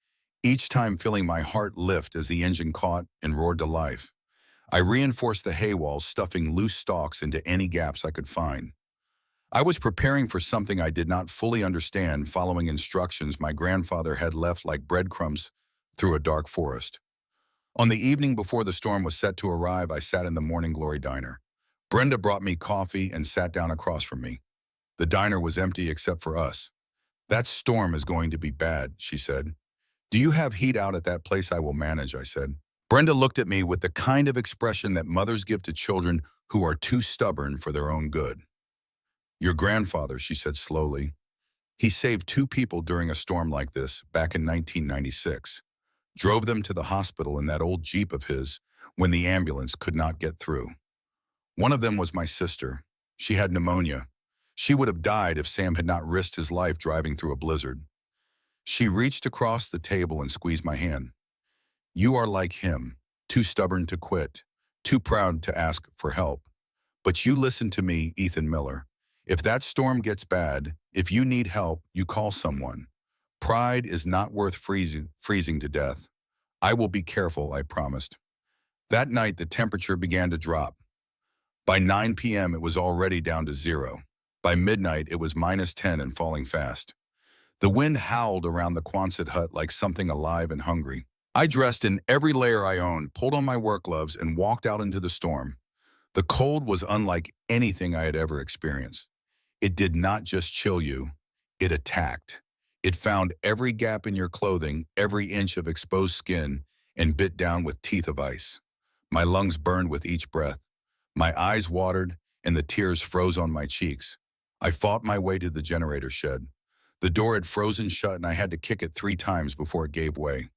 each time feeling my heart lift as the engine caught and roared to life. I reinforced the hay walls, stuffing loose stalks into any gaps I could find. I was preparing for something I did not fully understand, following instructions my grandfather had left like breadcrumbs through a dark forest. On the evening before the storm was set to arrive, I sat in the Morning Glory diner. Brenda brought me coffee and sat down across from me. The diner was empty except for us. That storm is going to be bad, she said. Do you have heat out at that place? I will manage, I said. Brenda looked at me with the kind of expression that mothers give to children who are too stubborn for their own good. Your grandfather, she said slowly. He saved 2 people during a storm like this back in 1996. Drove them to the hospital in that old Jeep of his when the ambulance could not get through. One of them was my sister. She had pneumonia. She would have died if Sam had not risked his life driving through a blizzard. She reached across the table and squeezed my hand. You are like him, too stubborn to quit, too proud to ask for help. But you listen to me, Ethan Miller. If that storm gets bad, if you need help, you call someone. Pride is not worth freezing to death. I will be careful, I promised. That night, the temperature began to drop. By 9 p.m., it was already down to 0. By midnight, it was -10 and falling fast. The wind howled around the Quonset hut like something alive and hungry. I dressed in every layer I owned, pulled on my work gloves, and walked out into the storm. The cold was unlike anything I had ever experienced. It did not just chill you, it attacked. It found every gap in your clothing, every inch of exposed skin, and bit down with teeth of ice. My lungs burned with each breath. My eyes watered, and the tears froze on my cheeks. I fought my way to the generator shed. The door had frozen shut, and I had to kick it 3 times before it gave way.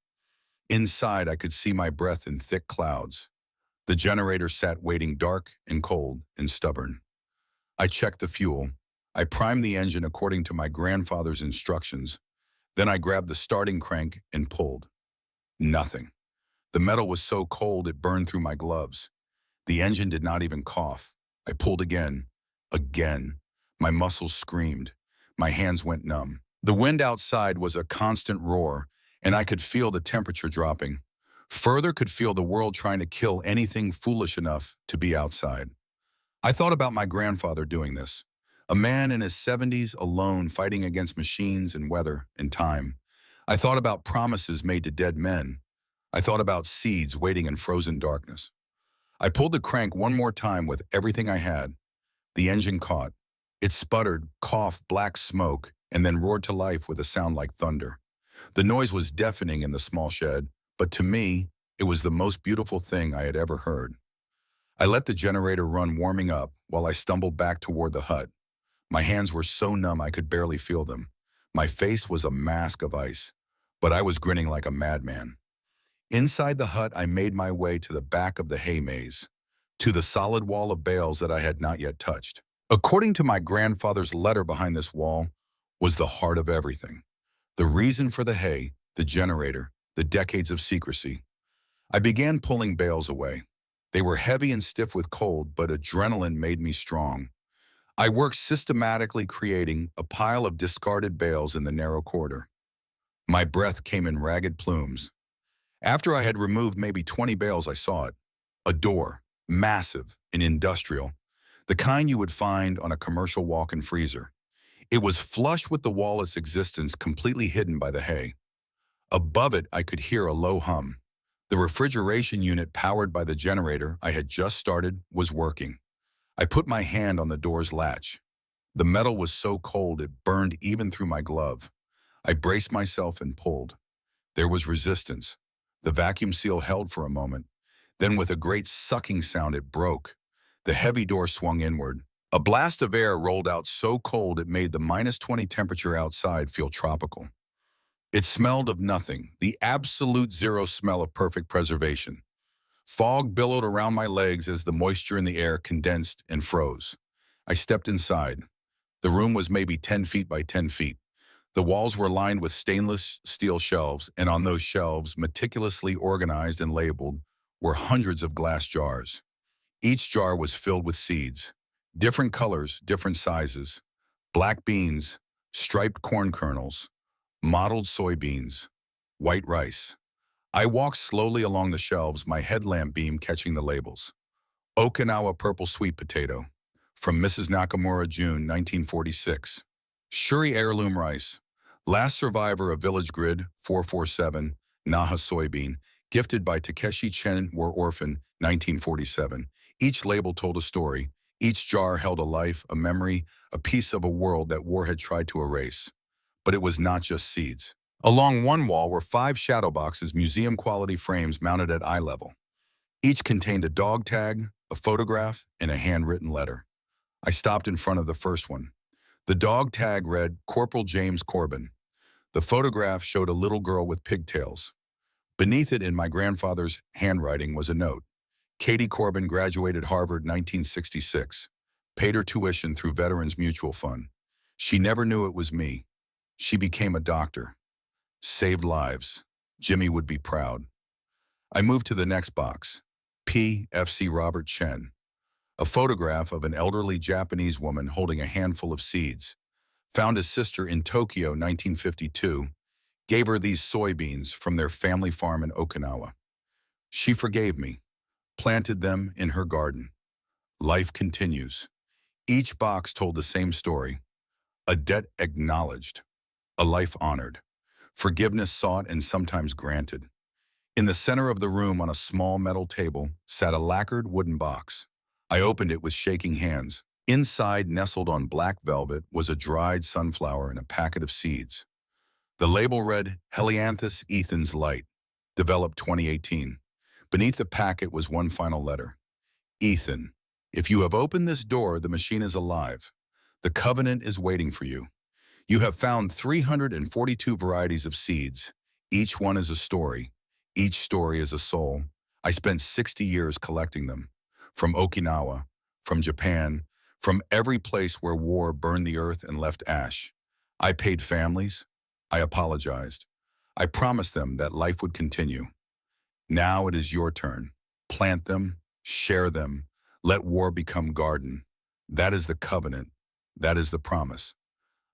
Inside, I could see my breath in thick clouds. The generator sat waiting, dark and cold and stubborn. I checked the fuel. I primed the engine according to my grandfather's instructions. Then I grabbed the starting crank and pulled. Nothing. The metal was so cold it burned through my gloves. The engine did not even cough. I pulled again. Again. My muscles screamed. My hands went numb. The wind outside was a constant roar, and I could feel the temperature dropping. Further, could feel the world trying to kill anything foolish enough to be outside. I thought about my grandfather doing this. A man in his 70s, alone, fighting against machines and weather and time. I thought about promises made to dead men. I thought about seeds waiting in frozen darkness. I pulled the crank one more time with everything I had. The engine caught. It sputtered, coughed black smoke, and then roared to life with a sound like thunder. The noise was deafening in the small shed, but to me, it was the most beautiful thing I had ever heard. I let the generator run, warming up, while I stumbled back toward the hut. My hands were so numb I could barely feel them. My face was a mask of ice, but I was grinning like a madman. Inside the hut, I made my way to the back of the hay maze, to the solid wall of bales that I had not yet touched. According to my grandfather's letter, behind this wall was the heart of everything. The reason for the hay, the generator, the decades of secrecy. I began pulling bales away. They were heavy and stiff with cold, but adrenaline made me strong. I worked systematically creating a pile of discarded bales in the narrow corridor. My breath came in ragged plumes. After I had removed maybe 20 bales, I saw it. A door, massive and industrial, the kind you would find on a commercial walk-in freezer. It was flush with the wall, its existence completely hidden by the hay. Above it, I could hear a low hum. The refrigeration unit powered by the generator I had just started was working. I put my hand on the door's latch. The metal was so cold it burned even through my glove. I braced myself and pulled. There was resistance. The vacuum seal held for a moment. Then with a great sucking sound, it broke. The heavy door swung inward. A blast of air rolled out so cold it made the -20 temperature outside feel tropical. It smelled of nothing, the absolute zero smell of perfect preservation. Fog billowed around my legs as the moisture in the air condensed and froze. I stepped inside. The room was maybe 10 feet by 10 feet. The walls were lined with stainless steel shelves, and on those shelves, meticulously organized and labeled, were hundreds of glass jars. Each jar was filled with seeds. Different colors, different sizes. Black beans, striped corn kernels, mottled soybeans, white rice. I walked slowly along the shelves, my headlamp beam catching the labels. Okinawa purple sweet potato, from Mrs. Nakamura, June 1946. Shuri heirloom rice, last survivor of Village Grid 447, Naha soybean, gifted by Takeshi Chen, war orphan, 1947. Each label told a story. Each jar held a life, a memory, a piece of a world that war had tried to erase. But it was not just seeds. Along one wall were 5 shadow boxes, museum-quality frames mounted at eye level. Each contained a dog tag, a photograph, and a handwritten letter. I stopped in front of the first one. The dog tag read, Corporal James Corbin. The photograph showed a little girl with pigtails. Beneath it, in my grandfather's handwriting, was a note. Katie Corbin graduated Harvard 1966. Paid her tuition through Veterans Mutual Fund. She never knew it was me. She became a doctor. Saved lives. Jimmy would be proud. I moved to the next box. P.F.C. Robert Chen. A photograph of an elderly Japanese woman holding a handful of seeds. Found his sister in Tokyo, 1952. Gave her these soybeans from their family farm in Okinawa. She forgave me. Planted them in her garden. Life continues. Each box told the same story. A debt acknowledged. A life honored. Forgiveness sought and sometimes granted. In the center of the room, on a small metal table, sat a lacquered wooden box. I opened it with shaking hands. Inside, nestled on black velvet, was a dried sunflower and a packet of seeds. The label read, Helianthus Ethans Light, developed 2018. Beneath the packet was one final letter. Ethan, if you have opened this door, the machine is alive. The covenant is waiting for you. You have found 342 varieties of seeds. Each one is a story. Each story is a soul. I spent 60 years collecting them. From Okinawa, from Japan, from every place where war burned the earth and left ash. I paid families. I apologized. I promised them that life would continue. Now it is your turn. Plant them, share them, let war become garden. That is the covenant. That is the promise.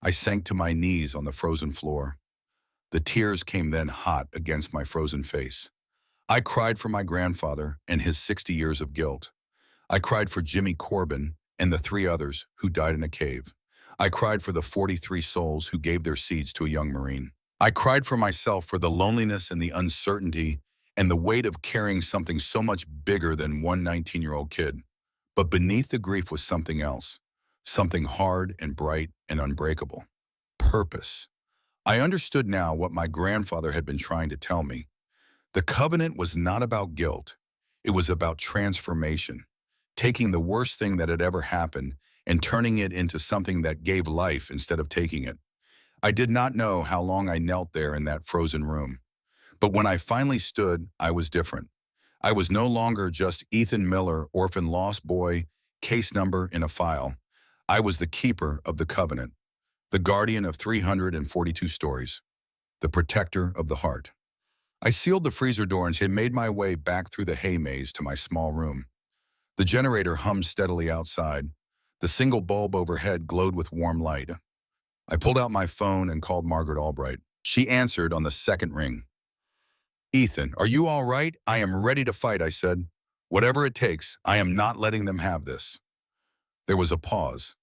I sank to my knees on the frozen floor. The tears came then hot against my frozen face. I cried for my grandfather and his 60 years of guilt. I cried for Jimmy Corbin and the 3 others who died in a cave. I cried for the 43 souls who gave their seeds to a young Marine. I cried for myself, for the loneliness and the uncertainty and the weight of carrying something so much bigger than one 19-year-old kid. But beneath the grief was something else, something hard and bright and unbreakable. Purpose. I understood now what my grandfather had been trying to tell me. The covenant was not about guilt. It was about transformation, taking the worst thing that had ever happened and turning it into something that gave life instead of taking it. I did not know how long I knelt there in that frozen room. But when I finally stood, I was different. I was no longer just Ethan Miller, orphan lost boy, case number in a file. I was the keeper of the covenant, the guardian of 342 stories. the protector of the heart. I sealed the freezer door and had made my way back through the hay maze to my small room. The generator hummed steadily outside. The single bulb overhead glowed with warm light. I pulled out my phone and called Margaret Albright. She answered on the second ring. "Ethan, are you all right? I am ready to fight," I said. "Whatever it takes, I am not letting them have this." There was a pause.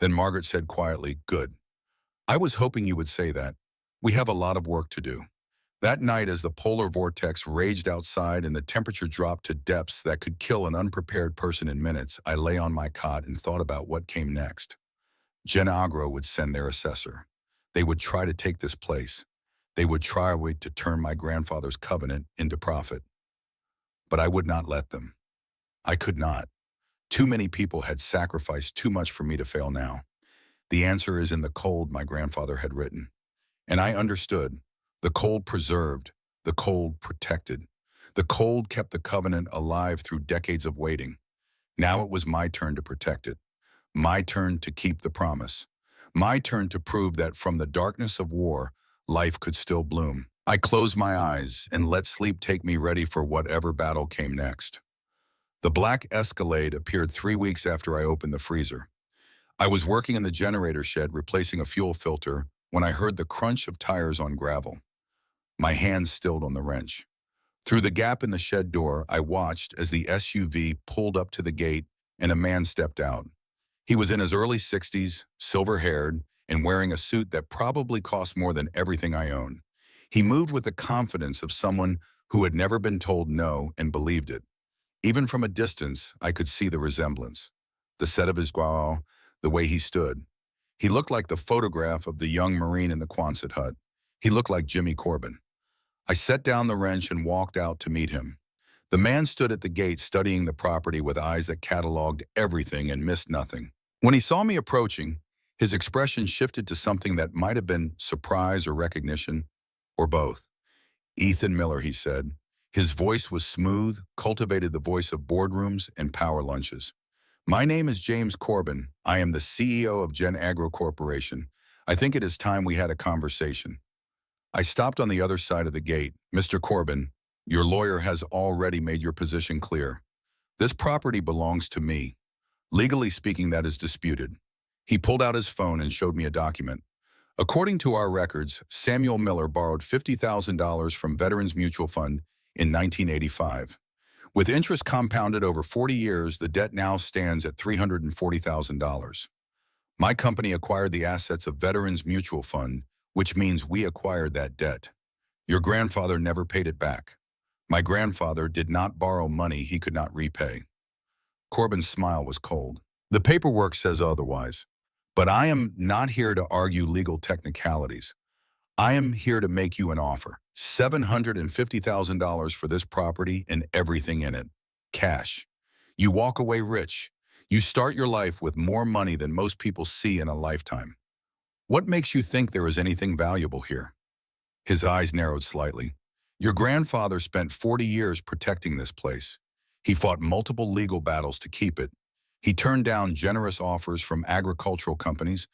Then Margaret said quietly, "Good. I was hoping you would say that. We have a lot of work to do." That night, as the polar vortex raged outside and the temperature dropped to depths that could kill an unprepared person in minutes, I lay on my cot and thought about what came next. Gen Agro would send their assessor. They would try to take this place. They would try to turn my grandfather's covenant into profit. But I would not let them. I could not. Too many people had sacrificed too much for me to fail now. The answer is in the cold, my grandfather had written. And I understood. The cold preserved. The cold protected. The cold kept the covenant alive through decades of waiting. Now it was my turn to protect it. My turn to keep the promise. My turn to prove that from the darkness of war, life could still bloom. I closed my eyes and let sleep take me ready for whatever battle came next. The black Escalade appeared 3 weeks after I opened the freezer. I was working in the generator shed replacing a fuel filter when I heard the crunch of tires on gravel. My hands stilled on the wrench. Through the gap in the shed door, I watched as the SUV pulled up to the gate and a man stepped out. He was in his early 60s, silver-haired, and wearing a suit that probably cost more than everything I own. He moved with the confidence of someone who had never been told no and believed it. Even from a distance, I could see the resemblance. The set of his growl, the way he stood. He looked like the photograph of the young Marine in the Quonset hut. He looked like Jimmy Corbin. I set down the wrench and walked out to meet him. The man stood at the gate studying the property with eyes that cataloged everything and missed nothing. When he saw me approaching, his expression shifted to something that might have been surprise or recognition, or both. "Ethan Miller," he said. His voice was smooth, cultivated the voice of boardrooms and power lunches. "My name is James Corbin. I am the CEO of Gen Agro Corporation. I think it is time we had a conversation." I stopped on the other side of the gate. "Mr. Corbin, your lawyer has already made your position clear. This property belongs to me. Legally speaking, that is disputed." He pulled out his phone and showed me a document. "According to our records, Samuel Miller borrowed $50,000 from Veterans Mutual Fund in 1985. With interest compounded over 40 years, the debt now stands at $340,000. My company acquired the assets of Veterans Mutual Fund, which means we acquired that debt. Your grandfather never paid it back. My grandfather did not borrow money he could not repay." Corbin's smile was cold. "The paperwork says otherwise. But I am not here to argue legal technicalities. I am here to make you an offer. $750,000 for this property and everything in it. Cash. You walk away rich. You start your life with more money than most people see in a lifetime. What makes you think there is anything valuable here?" His eyes narrowed slightly. "Your grandfather spent 40 years protecting this place. He fought multiple legal battles to keep it. He turned down generous offers from agricultural companies.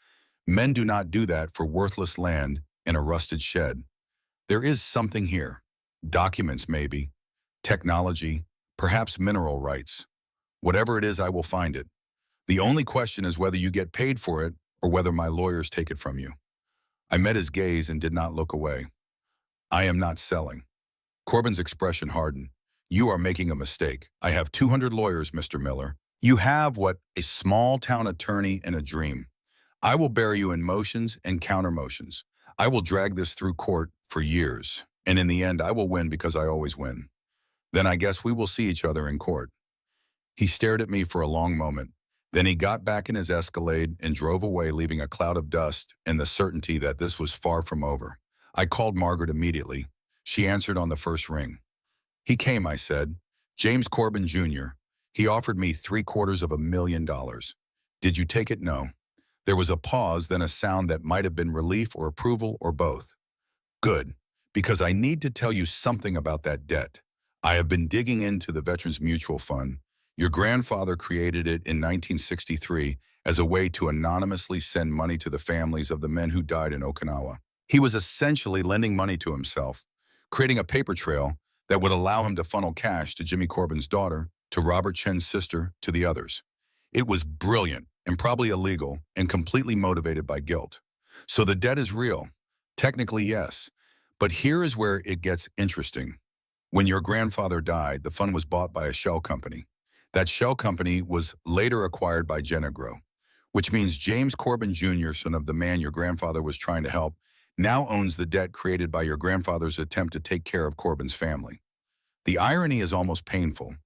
Men do not do that for worthless land and a rusted shed. There is something here. Documents, maybe. Technology. Perhaps mineral rights. Whatever it is, I will find it. The only question is whether you get paid for it or whether my lawyers take it from you." I met his gaze and did not look away. "I am not selling." Corbin's expression hardened. "You are making a mistake. I have 200 lawyers, Mr. Miller. You have what a small-town attorney and a dream. I will bury you in motions and counter-motions. I will drag this through court for years, and in the end I will win because I always win. Then I guess we will see each other in court." He stared at me for a long moment. Then he got back in his Escalade and drove away, leaving a cloud of dust and the certainty that this was far from over. I called Margaret immediately. She answered on the first ring. "He came," I said. "James Corbin, Jr. He offered me $750,000. Did you take it?" "No." There was a pause, then a sound that might have been relief or approval or both. "Good, because I need to tell you something about that debt. I have been digging into the Veterans Mutual Fund. Your grandfather created it in 1963 as a way to anonymously send money to the families of the men who died in Okinawa. He was essentially lending money to himself, creating a paper trail that would allow him to funnel cash to Jimmy Corbin's daughter, to Robert Chen's sister, to the others. It was brilliant and probably illegal and completely motivated by guilt. So the debt is real. Technically, yes. But here is where it gets interesting. When your grandfather died, the fund was bought by a shell company. That shell company was later acquired by Genagro, which means James Corbin Jr., son of the man your grandfather was trying to help, now owns the debt created by your grandfather's attempt to take care of Corbin's family. The irony is almost painful.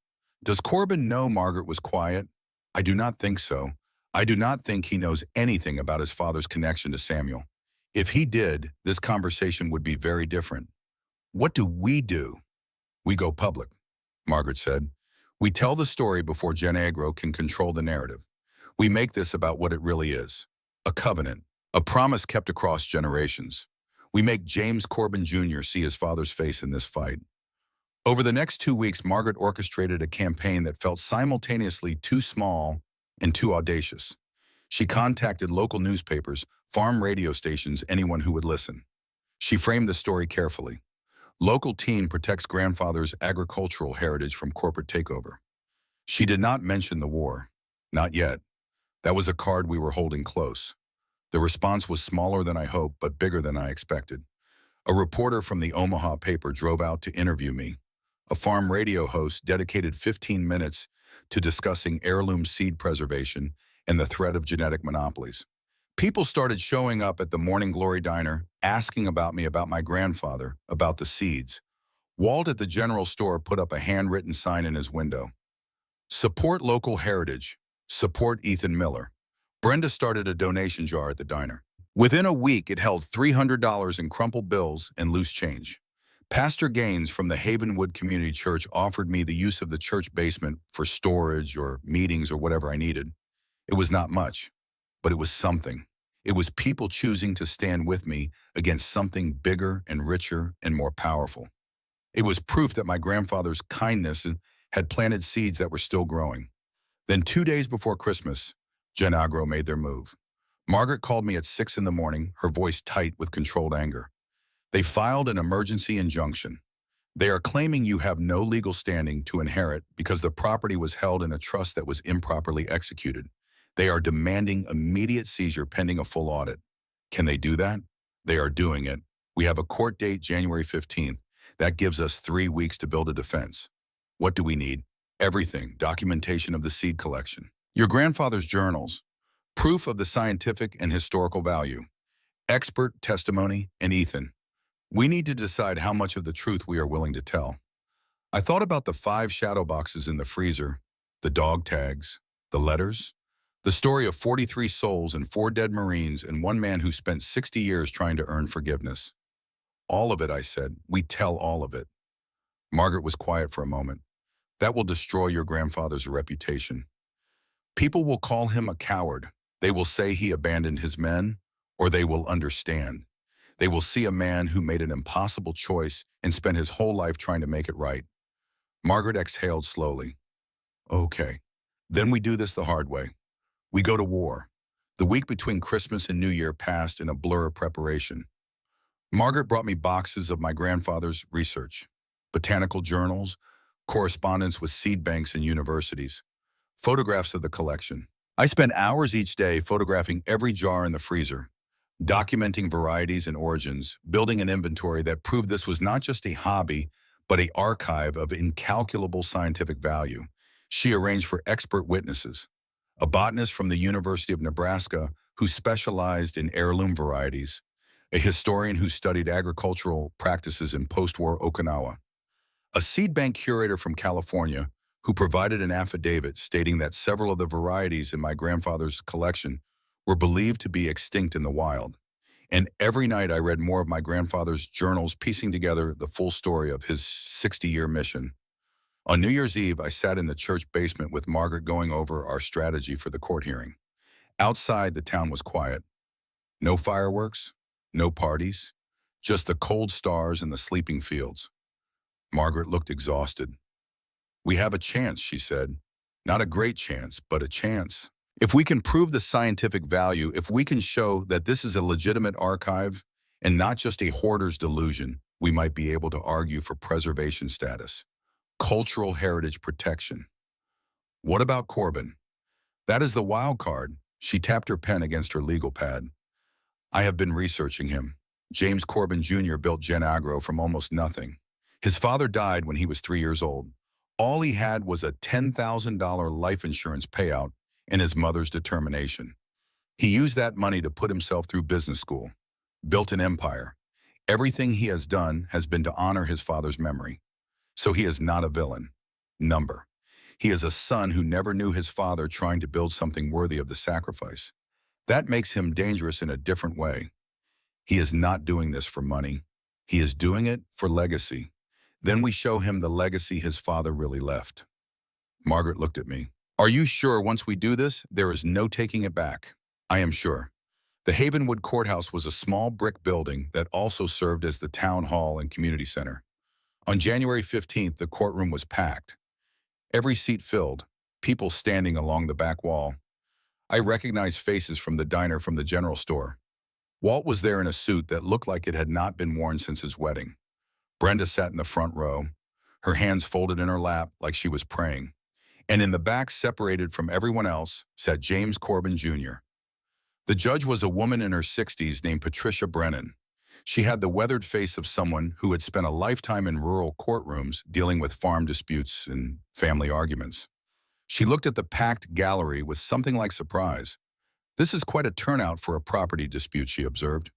Does Corbin know Margaret was quiet? I do not think so. I do not think he knows anything about his father's connection to Samuel. If he did, this conversation would be very different. What do? We go public, Margaret said. We tell the story before Gen Agro can control the narrative. We make this about what it really is. A covenant, a promise kept across generations. We make James Corbin Jr. see his father's face in this fight. Over the next 2 weeks, Margaret orchestrated a campaign that felt simultaneously too small and too audacious. She contacted local newspapers, farm radio stations, anyone who would listen. She framed the story carefully. Local teen protects grandfather's agricultural heritage from corporate takeover. She did not mention the war. Not yet. That was a card we were holding close. The response was smaller than I hoped, but bigger than I expected. A reporter from the Omaha paper drove out to interview me. A farm radio host dedicated 15 minutes to discussing heirloom seed preservation and the threat of genetic monopolies. People started showing up at the Morning Glory Diner, asking about me, about my grandfather, about the seeds. Walt at the general store put up a handwritten sign in his window. Support local heritage. Support Ethan Miller. Brenda started a donation jar at the diner. Within a week, it held $300 in crumpled bills and loose change. Pastor Gaines from the Havenwood Community Church offered me the use of the church basement for storage or meetings or whatever I needed. It was not much, but it was something. It was people choosing to stand with me against something bigger and richer and more powerful. It was proof that my grandfather's kindness had planted seeds that were still growing. Then 2 days before Christmas, Gen Agro made their move. Margaret called me at 6 in the morning, her voice tight with controlled anger. They filed an emergency injunction. They are claiming you have no legal standing to inherit because the property was held in a trust that was improperly executed. They are demanding immediate seizure pending a full audit. Can they do that? They are doing it. We have a court date January 15th. That gives us 3 weeks to build a defense. What do we need? Everything. Documentation of the seed collection. Your grandfather's journals. Proof of the scientific and historical value. Expert testimony, and Ethan. We need to decide how much of the truth we are willing to tell. I thought about the 5 shadow boxes in the freezer, the dog tags, the letters, the story of 43 souls and 4 dead Marines and 1 man who spent 60 years trying to earn forgiveness. All of it, I said. We tell all of it. Margaret was quiet for a moment. That will destroy your grandfather's reputation. People will call him a coward. They will say he abandoned his men, or they will understand. They will see a man who made an impossible choice and spent his whole life trying to make it right. Margaret exhaled slowly. Okay, then we do this the hard way. We go to war. The week between Christmas and New Year passed in a blur of preparation. Margaret brought me boxes of my grandfather's research, botanical journals, correspondence with seed banks and universities, photographs of the collection. I spent hours each day photographing every jar in the freezer, documenting varieties and origins, building an inventory that proved this was not just a hobby, but an archive of incalculable scientific value. She arranged for expert witnesses, a botanist from the University of Nebraska who specialized in heirloom varieties, a historian who studied agricultural practices in post-war Okinawa, a seed bank curator from California who provided an affidavit stating that several of the varieties in my grandfather's collection were believed to be extinct in the wild. And every night I read more of my grandfather's journals, piecing together the full story of his 60-year mission. On New Year's Eve, I sat in the church basement with Margaret going over our strategy for the court hearing. Outside, the town was quiet. No fireworks, no parties, just the cold stars and the sleeping fields. Margaret looked exhausted. We have a chance, she said. Not a great chance, but a chance. If we can prove the scientific value, if we can show that this is a legitimate archive, And not just a hoarder's delusion, we might be able to argue for preservation status, cultural heritage protection. What about Corbin? That is the wild card. She tapped her pen against her legal pad. I have been researching him. James Corbin Jr. built Gen Agro from almost nothing. His father died when he was 3 years old. All he had was a $10,000 life insurance payout and his mother's determination. He used that money to put himself through business school, built an empire. Everything he has done has been to honor his father's memory. So he is not a villain. Number. He is a son who never knew his father trying to build something worthy of the sacrifice. That makes him dangerous in a different way. He is not doing this for money. He is doing it for legacy. Then we show him the legacy his father really left. Margaret looked at me. Are you sure once we do this, there is no taking it back? I am sure. The Havenwood Courthouse was a small brick building that also served as the town hall and community center. On January 15th, the courtroom was packed. Every seat filled, people standing along the back wall. I recognized faces from the diner from the general store. Walt was there in a suit that looked like it had not been worn since his wedding. Brenda sat in the front row, her hands folded in her lap like she was praying. And in the back, separated from everyone else, sat James Corbin Jr. The judge was a woman in her 60s named Patricia Brennan. She had the weathered face of someone who had spent a lifetime in rural courtrooms dealing with farm disputes and family arguments. She looked at the packed gallery with something like surprise. This is quite a turnout for a property dispute, she observed.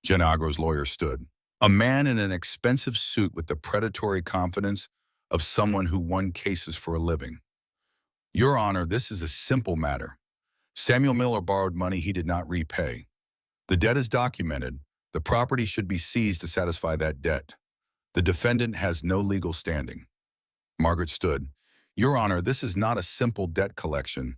Gen Agro's lawyer stood. A man in an expensive suit with the predatory confidence of someone who won cases for a living. Your Honor, this is a simple matter. Samuel Miller borrowed money he did not repay. The debt is documented. The property should be seized to satisfy that debt. The defendant has no legal standing. Margaret stood. Your Honor, this is not a simple debt collection.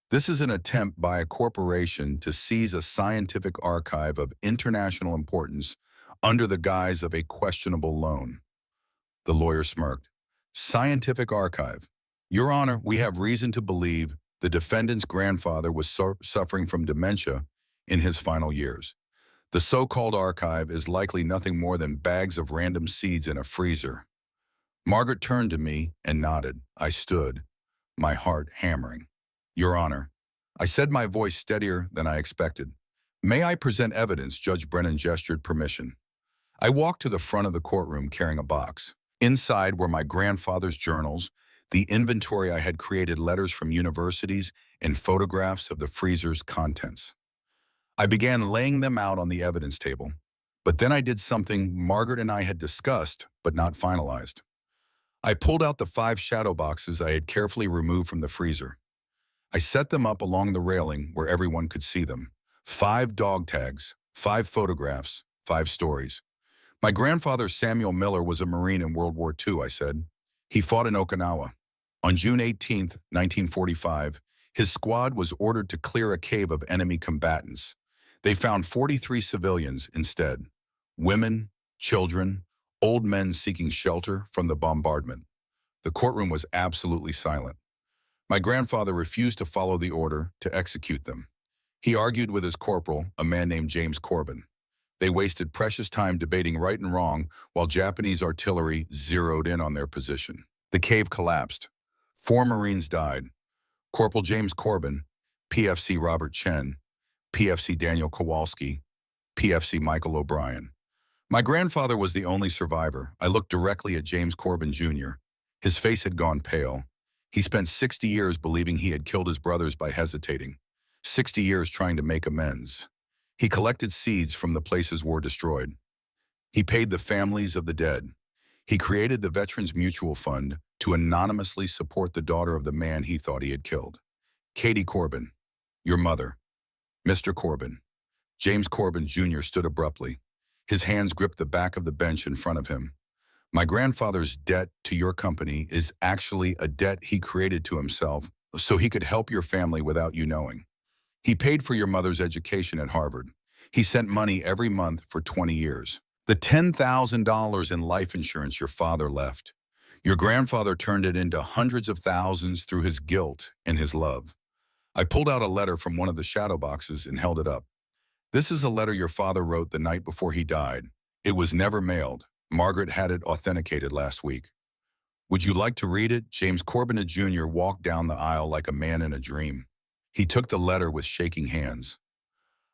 This is an attempt by a corporation to seize a scientific archive of international importance under the guise of a questionable loan. The lawyer smirked. Scientific archive. Your Honor, we have reason to believe the defendant's grandfather was suffering from dementia in his final years. The so-called archive is likely nothing more than bags of random seeds in a freezer. Margaret turned to me and nodded. I stood, my heart hammering. Your Honor, I said, my voice steadier than I expected. May I present evidence? Judge Brennan gestured permission. I walked to the front of the courtroom carrying a box. Inside were my grandfather's journals, the inventory I had created, letters from universities, and photographs of the freezer's contents. I began laying them out on the evidence table, but then I did something Margaret and I had discussed but not finalized. I pulled out the 5 shadow boxes I had carefully removed from the freezer. I set them up along the railing where everyone could see them. 5 dog tags, 5 photographs, 5 stories. My grandfather Samuel Miller was a Marine in World War II, I said. He fought in Okinawa. On June 18, 1945, his squad was ordered to clear a cave of enemy combatants. They found 43 civilians instead. Women, children, old men seeking shelter from the bombardment. The courtroom was absolutely silent. My grandfather refused to follow the order to execute them. He argued with his corporal, a man named James Corbin. They wasted precious time debating right and wrong while Japanese artillery zeroed in on their position. The cave collapsed. 4 Marines died. Corporal James Corbin, PFC Robert Chen, PFC Daniel Kowalski, PFC Michael O'Brien. My grandfather was the only survivor. I looked directly at James Corbin Jr. His face had gone pale. He spent 60 years believing he had killed his brothers by hesitating. 60 years trying to make amends. He collected seeds from the places war destroyed. He paid the families of the dead. He created the Veterans Mutual Fund to anonymously support the daughter of the man he thought he had killed. Katie Corbin, your mother. Mr. Corbin. James Corbin Jr. stood abruptly. His hands gripped the back of the bench in front of him. My grandfather's debt to your company is actually a debt he created to himself so he could help your family without you knowing. He paid for your mother's education at Harvard. He sent money every month for 20 years. The $10,000 in life insurance your father left, your grandfather turned it into hundreds of thousands through his guilt and his love. I pulled out a letter from one of the shadow boxes and held it up. This is a letter your father wrote the night before he died. It was never mailed. Margaret had it authenticated last week. Would you like to read it? James Corbin Jr. walked down the aisle like a man in a dream. He took the letter with shaking hands.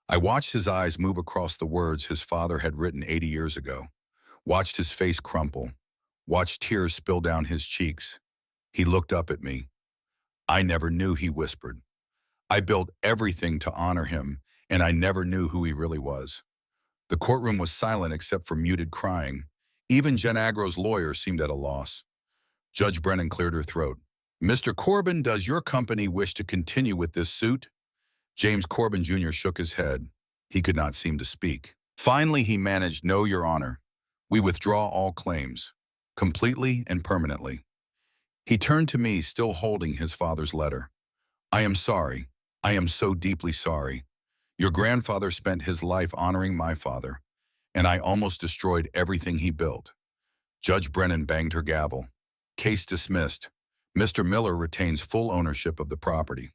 I watched his eyes move across the words his father had written 80 years ago, watched his face crumple, watched tears spill down his cheeks. He looked up at me. I never knew, he whispered. I built everything to honor him, and I never knew who he really was. The courtroom was silent except for muted crying. Even Jen Agro's lawyer seemed at a loss. Judge Brennan cleared her throat. Mr. Corbin, does your company wish to continue with this suit? James Corbin Jr. shook his head. He could not seem to speak. Finally, he managed, no, Your Honor. We withdraw all claims, completely and permanently. He turned to me, still holding his father's letter. I am sorry. I am so deeply sorry. Your grandfather spent his life honoring my father, and I almost destroyed everything he built. Judge Brennan banged her gavel. Case dismissed. Mr. Miller retains full ownership of the property.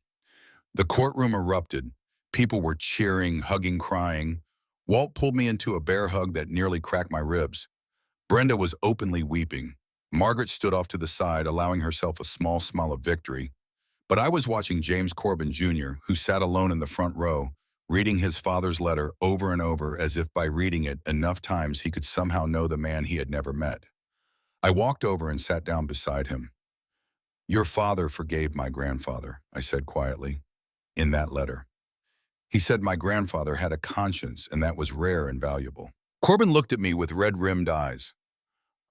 The courtroom erupted. People were cheering, hugging, crying. Walt pulled me into a bear hug that nearly cracked my ribs. Brenda was openly weeping. Margaret stood off to the side, allowing herself a small smile of victory. But I was watching James Corbin Jr., who sat alone in the front row, reading his father's letter over and over as if by reading it enough times he could somehow know the man he had never met. I walked over and sat down beside him. Your father forgave my grandfather, I said quietly, in that letter. He said my grandfather had a conscience, and that was rare and valuable. Corbin looked at me with red-rimmed eyes.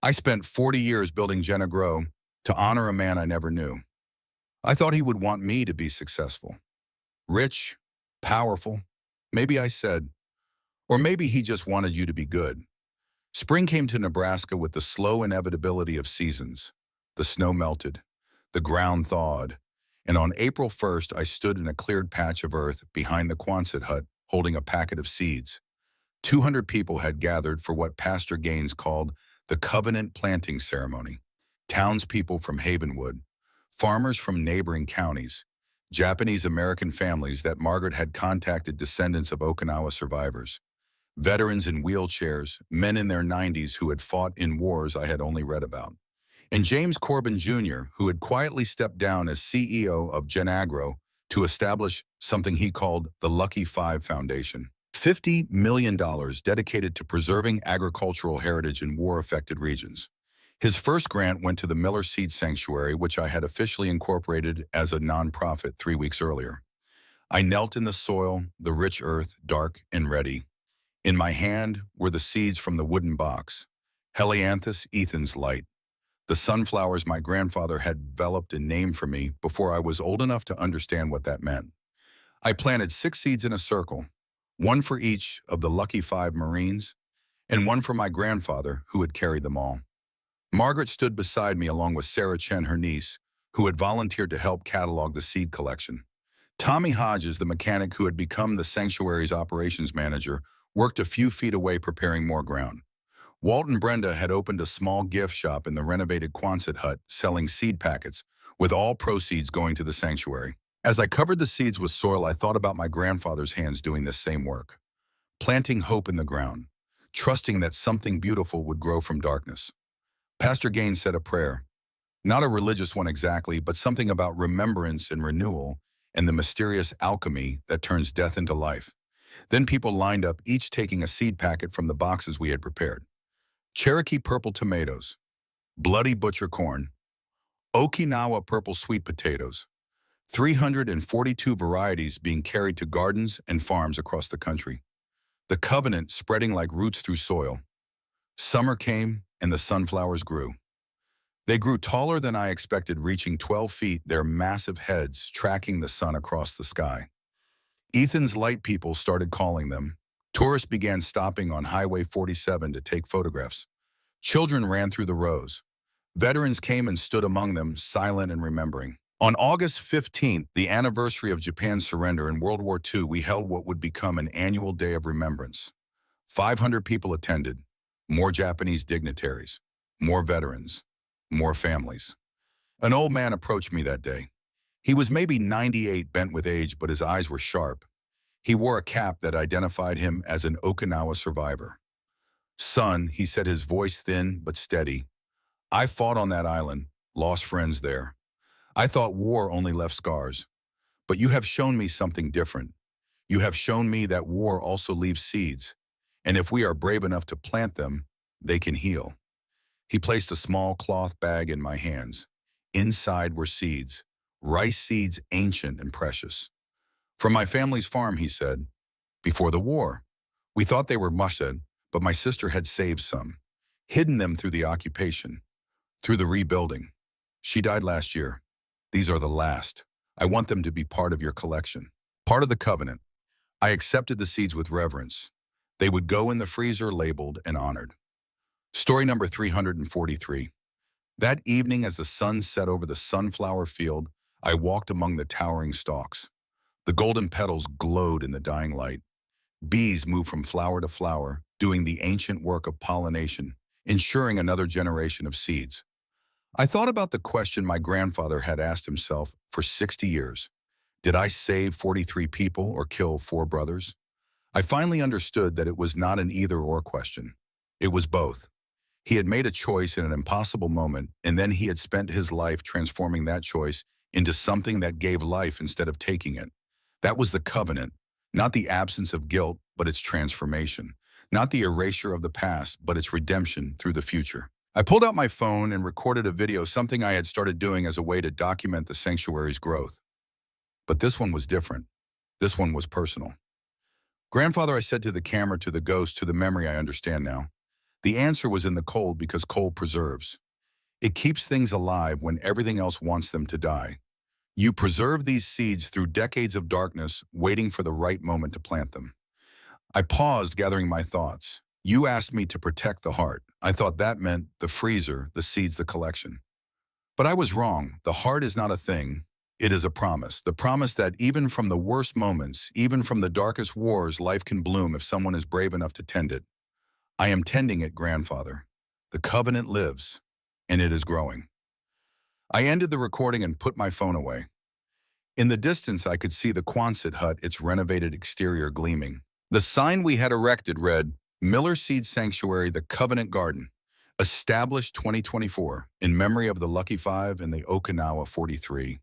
I spent 40 years building Jenna Grow to honor a man I never knew. I thought he would want me to be successful. Rich, powerful, maybe I said. Or maybe he just wanted you to be good. Spring came to Nebraska with the slow inevitability of seasons. The snow melted, the ground thawed, and on April 1st I stood in a cleared patch of earth behind the Quonset hut holding a packet of seeds. 200 people had gathered for what Pastor Gaines called the covenant planting ceremony. Townspeople from Havenwood, farmers from neighboring counties, Japanese-American families that Margaret had contacted, descendants of Okinawa survivors, veterans in wheelchairs, men in their 90s who had fought in wars I had only read about, and James Corbin Jr., who had quietly stepped down as CEO of Gen Agro to establish something he called the Lucky Five Foundation. $50 million dedicated to preserving agricultural heritage in war-affected regions. His first grant went to the Miller Seed Sanctuary, which I had officially incorporated as a nonprofit 3 weeks earlier. I knelt in the soil, the rich earth, dark and ready. In my hand were the seeds from the wooden box, Helianthus Ethan's light, the sunflowers my grandfather had developed and named for me before I was old enough to understand what that meant. I planted 6 seeds in a circle, one for each of the Lucky Five Marines, and one for my grandfather who had carried them all. Margaret stood beside me along with Sarah Chen, her niece, who had volunteered to help catalog the seed collection. Tommy Hodges, the mechanic who had become the sanctuary's operations manager, worked a few feet away preparing more ground. Walt and Brenda had opened a small gift shop in the renovated Quonset hut selling seed packets, with all proceeds going to the sanctuary. As I covered the seeds with soil, I thought about my grandfather's hands doing this same work, planting hope in the ground, trusting that something beautiful would grow from darkness. Pastor Gaines said a prayer, not a religious one exactly, but something about remembrance and renewal and the mysterious alchemy that turns death into life. Then people lined up, each taking a seed packet from the boxes we had prepared. Cherokee purple tomatoes, bloody butcher corn, Okinawa purple sweet potatoes, 342 varieties being carried to gardens and farms across the country. The covenant spreading like roots through soil. Summer came and the sunflowers grew. They grew taller than I expected, reaching 12 feet, their massive heads tracking the sun across the sky. Ethan's light people started calling them. Tourists began stopping on Highway 47 to take photographs. Children ran through the rows. Veterans came and stood among them, silent and remembering. On August 15th, the anniversary of Japan's surrender in World War II, we held what would become an annual day of remembrance. 500 people attended, more Japanese dignitaries, more veterans, more families. An old man approached me that day. He was maybe 98, bent with age, but his eyes were sharp. He wore a cap that identified him as an Okinawa survivor. "Son," he said, his voice thin but steady, "I fought on that island, lost friends there. I thought war only left scars. But you have shown me something different. You have shown me that war also leaves seeds, and if we are brave enough to plant them, they can heal." He placed a small cloth bag in my hands. Inside were seeds, rice seeds ancient and precious. "From my family's farm," he said, "before the war. We thought they were mushed, but my sister had saved some, hidden them through the occupation, through the rebuilding. She died last year. These are the last. I want them to be part of your collection, part of the covenant." I accepted the seeds with reverence. They would go in the freezer labeled and honored. Story number 343. That evening, as the sun set over the sunflower field, I walked among the towering stalks. The golden petals glowed in the dying light. Bees moved from flower to flower, doing the ancient work of pollination, ensuring another generation of seeds. I thought about the question my grandfather had asked himself for 60 years. Did I save 43 people or kill 4 brothers? I finally understood that it was not an either-or question. It was both. He had made a choice in an impossible moment, and then he had spent his life transforming that choice into something that gave life instead of taking it. That was the covenant, not the absence of guilt, but its transformation. Not the erasure of the past, but its redemption through the future. I pulled out my phone and recorded a video, something I had started doing as a way to document the sanctuary's growth. But this one was different. This one was personal. "Grandfather," I said to the camera, to the ghost, to the memory I understand now. The answer was in the cold, because cold preserves. It keeps things alive when everything else wants them to die. You preserve these seeds through decades of darkness, waiting for the right moment to plant them. I paused, gathering my thoughts. You asked me to protect the heart. I thought that meant the freezer, the seeds, the collection. But I was wrong. The heart is not a thing. It is a promise. The promise that even from the worst moments, even from the darkest wars, life can bloom if someone is brave enough to tend it. I am tending it, grandfather. The covenant lives, and it is growing. I ended the recording and put my phone away. In the distance, I could see the Quonset hut, its renovated exterior gleaming. The sign we had erected read, "Miller Seed Sanctuary, the Covenant Garden, established 2024, in memory of the Lucky 5 and the Okinawa 43.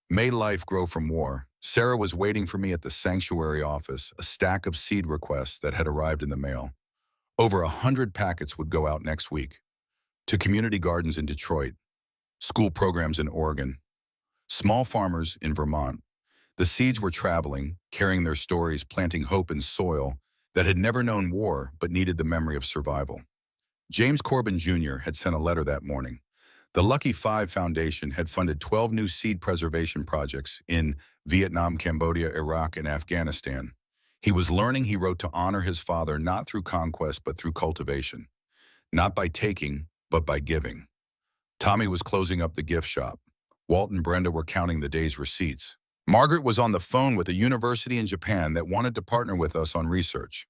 May life grow from war." Sarah was waiting for me at the sanctuary office, a stack of seed requests that had arrived in the mail. Over 100 packets would go out next week. To community gardens in Detroit, school programs in Oregon, small farmers in Vermont. The seeds were traveling, carrying their stories, planting hope in soil that had never known war but needed the memory of survival. James Corbin Jr. had sent a letter that morning. The Lucky 5 Foundation had funded 12 new seed preservation projects in Vietnam, Cambodia, Iraq, and Afghanistan. He was learning, he wrote, to honor his father not through conquest but through cultivation. Not by taking, but by giving. Tommy was closing up the gift shop. Walt and Brenda were counting the day's receipts. Margaret was on the phone with a university in Japan that wanted to partner with us on research.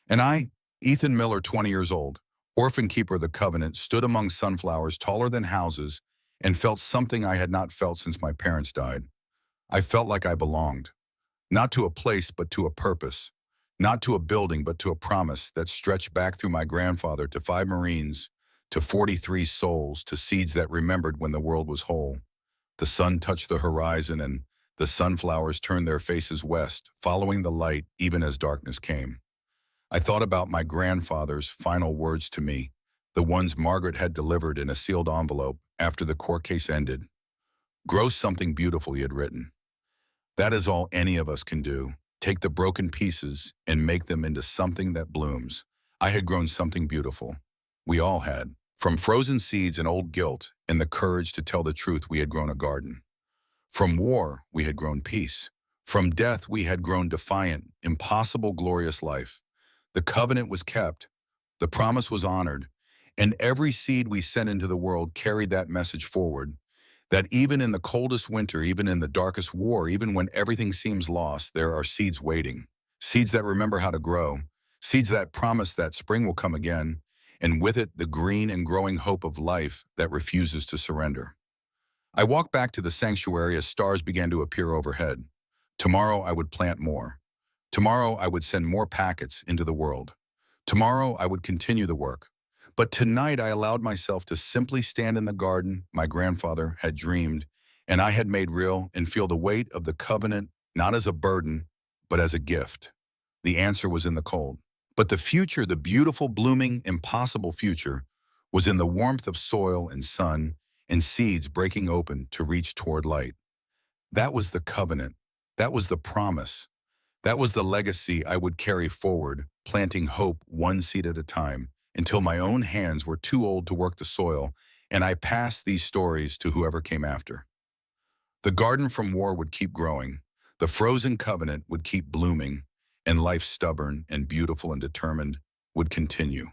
And I, Ethan Miller, 20 years old, orphan keeper of the covenant, stood among sunflowers taller than houses and felt something I had not felt since my parents died. I felt like I belonged. Not to a place, but to a purpose. Not to a building, but to a promise that stretched back through my grandfather to 5 Marines, to 43 souls, to seeds that remembered when the world was whole. The sun touched the horizon and the sunflowers turned their faces west, following the light even as darkness came. I thought about my grandfather's final words to me, the ones Margaret had delivered in a sealed envelope after the court case ended. "Grow something beautiful," he had written. That is all any of us can do. Take the broken pieces and make them into something that blooms. I had grown something beautiful. We all had. From frozen seeds and old guilt and the courage to tell the truth, we had grown a garden. From war, we had grown peace. From death, we had grown defiant, impossible, glorious life. The covenant was kept. The promise was honored. And every seed we sent into the world carried that message forward. That even in the coldest winter, even in the darkest war, even when everything seems lost, there are seeds waiting. Seeds that remember how to grow. Seeds that promise that spring will come again, and with it, the green and growing hope of life that refuses to surrender. I walked back to the sanctuary as stars began to appear overhead. Tomorrow I would plant more. Tomorrow I would send more packets into the world. Tomorrow I would continue the work. But tonight I allowed myself to simply stand in the garden my grandfather had dreamed and I had made real and feel the weight of the covenant not as a burden, but as a gift. The answer was in the cold. But the future, the beautiful, blooming, impossible future, was in the warmth of soil and sun and seeds breaking open to reach toward light. That was the covenant. That was the promise. That was the legacy I would carry forward, planting hope one seed at a time, until my own hands were too old to work the soil, and I passed these stories to whoever came after. The garden from war would keep growing, the frozen covenant would keep blooming, and life stubborn and beautiful and determined would continue.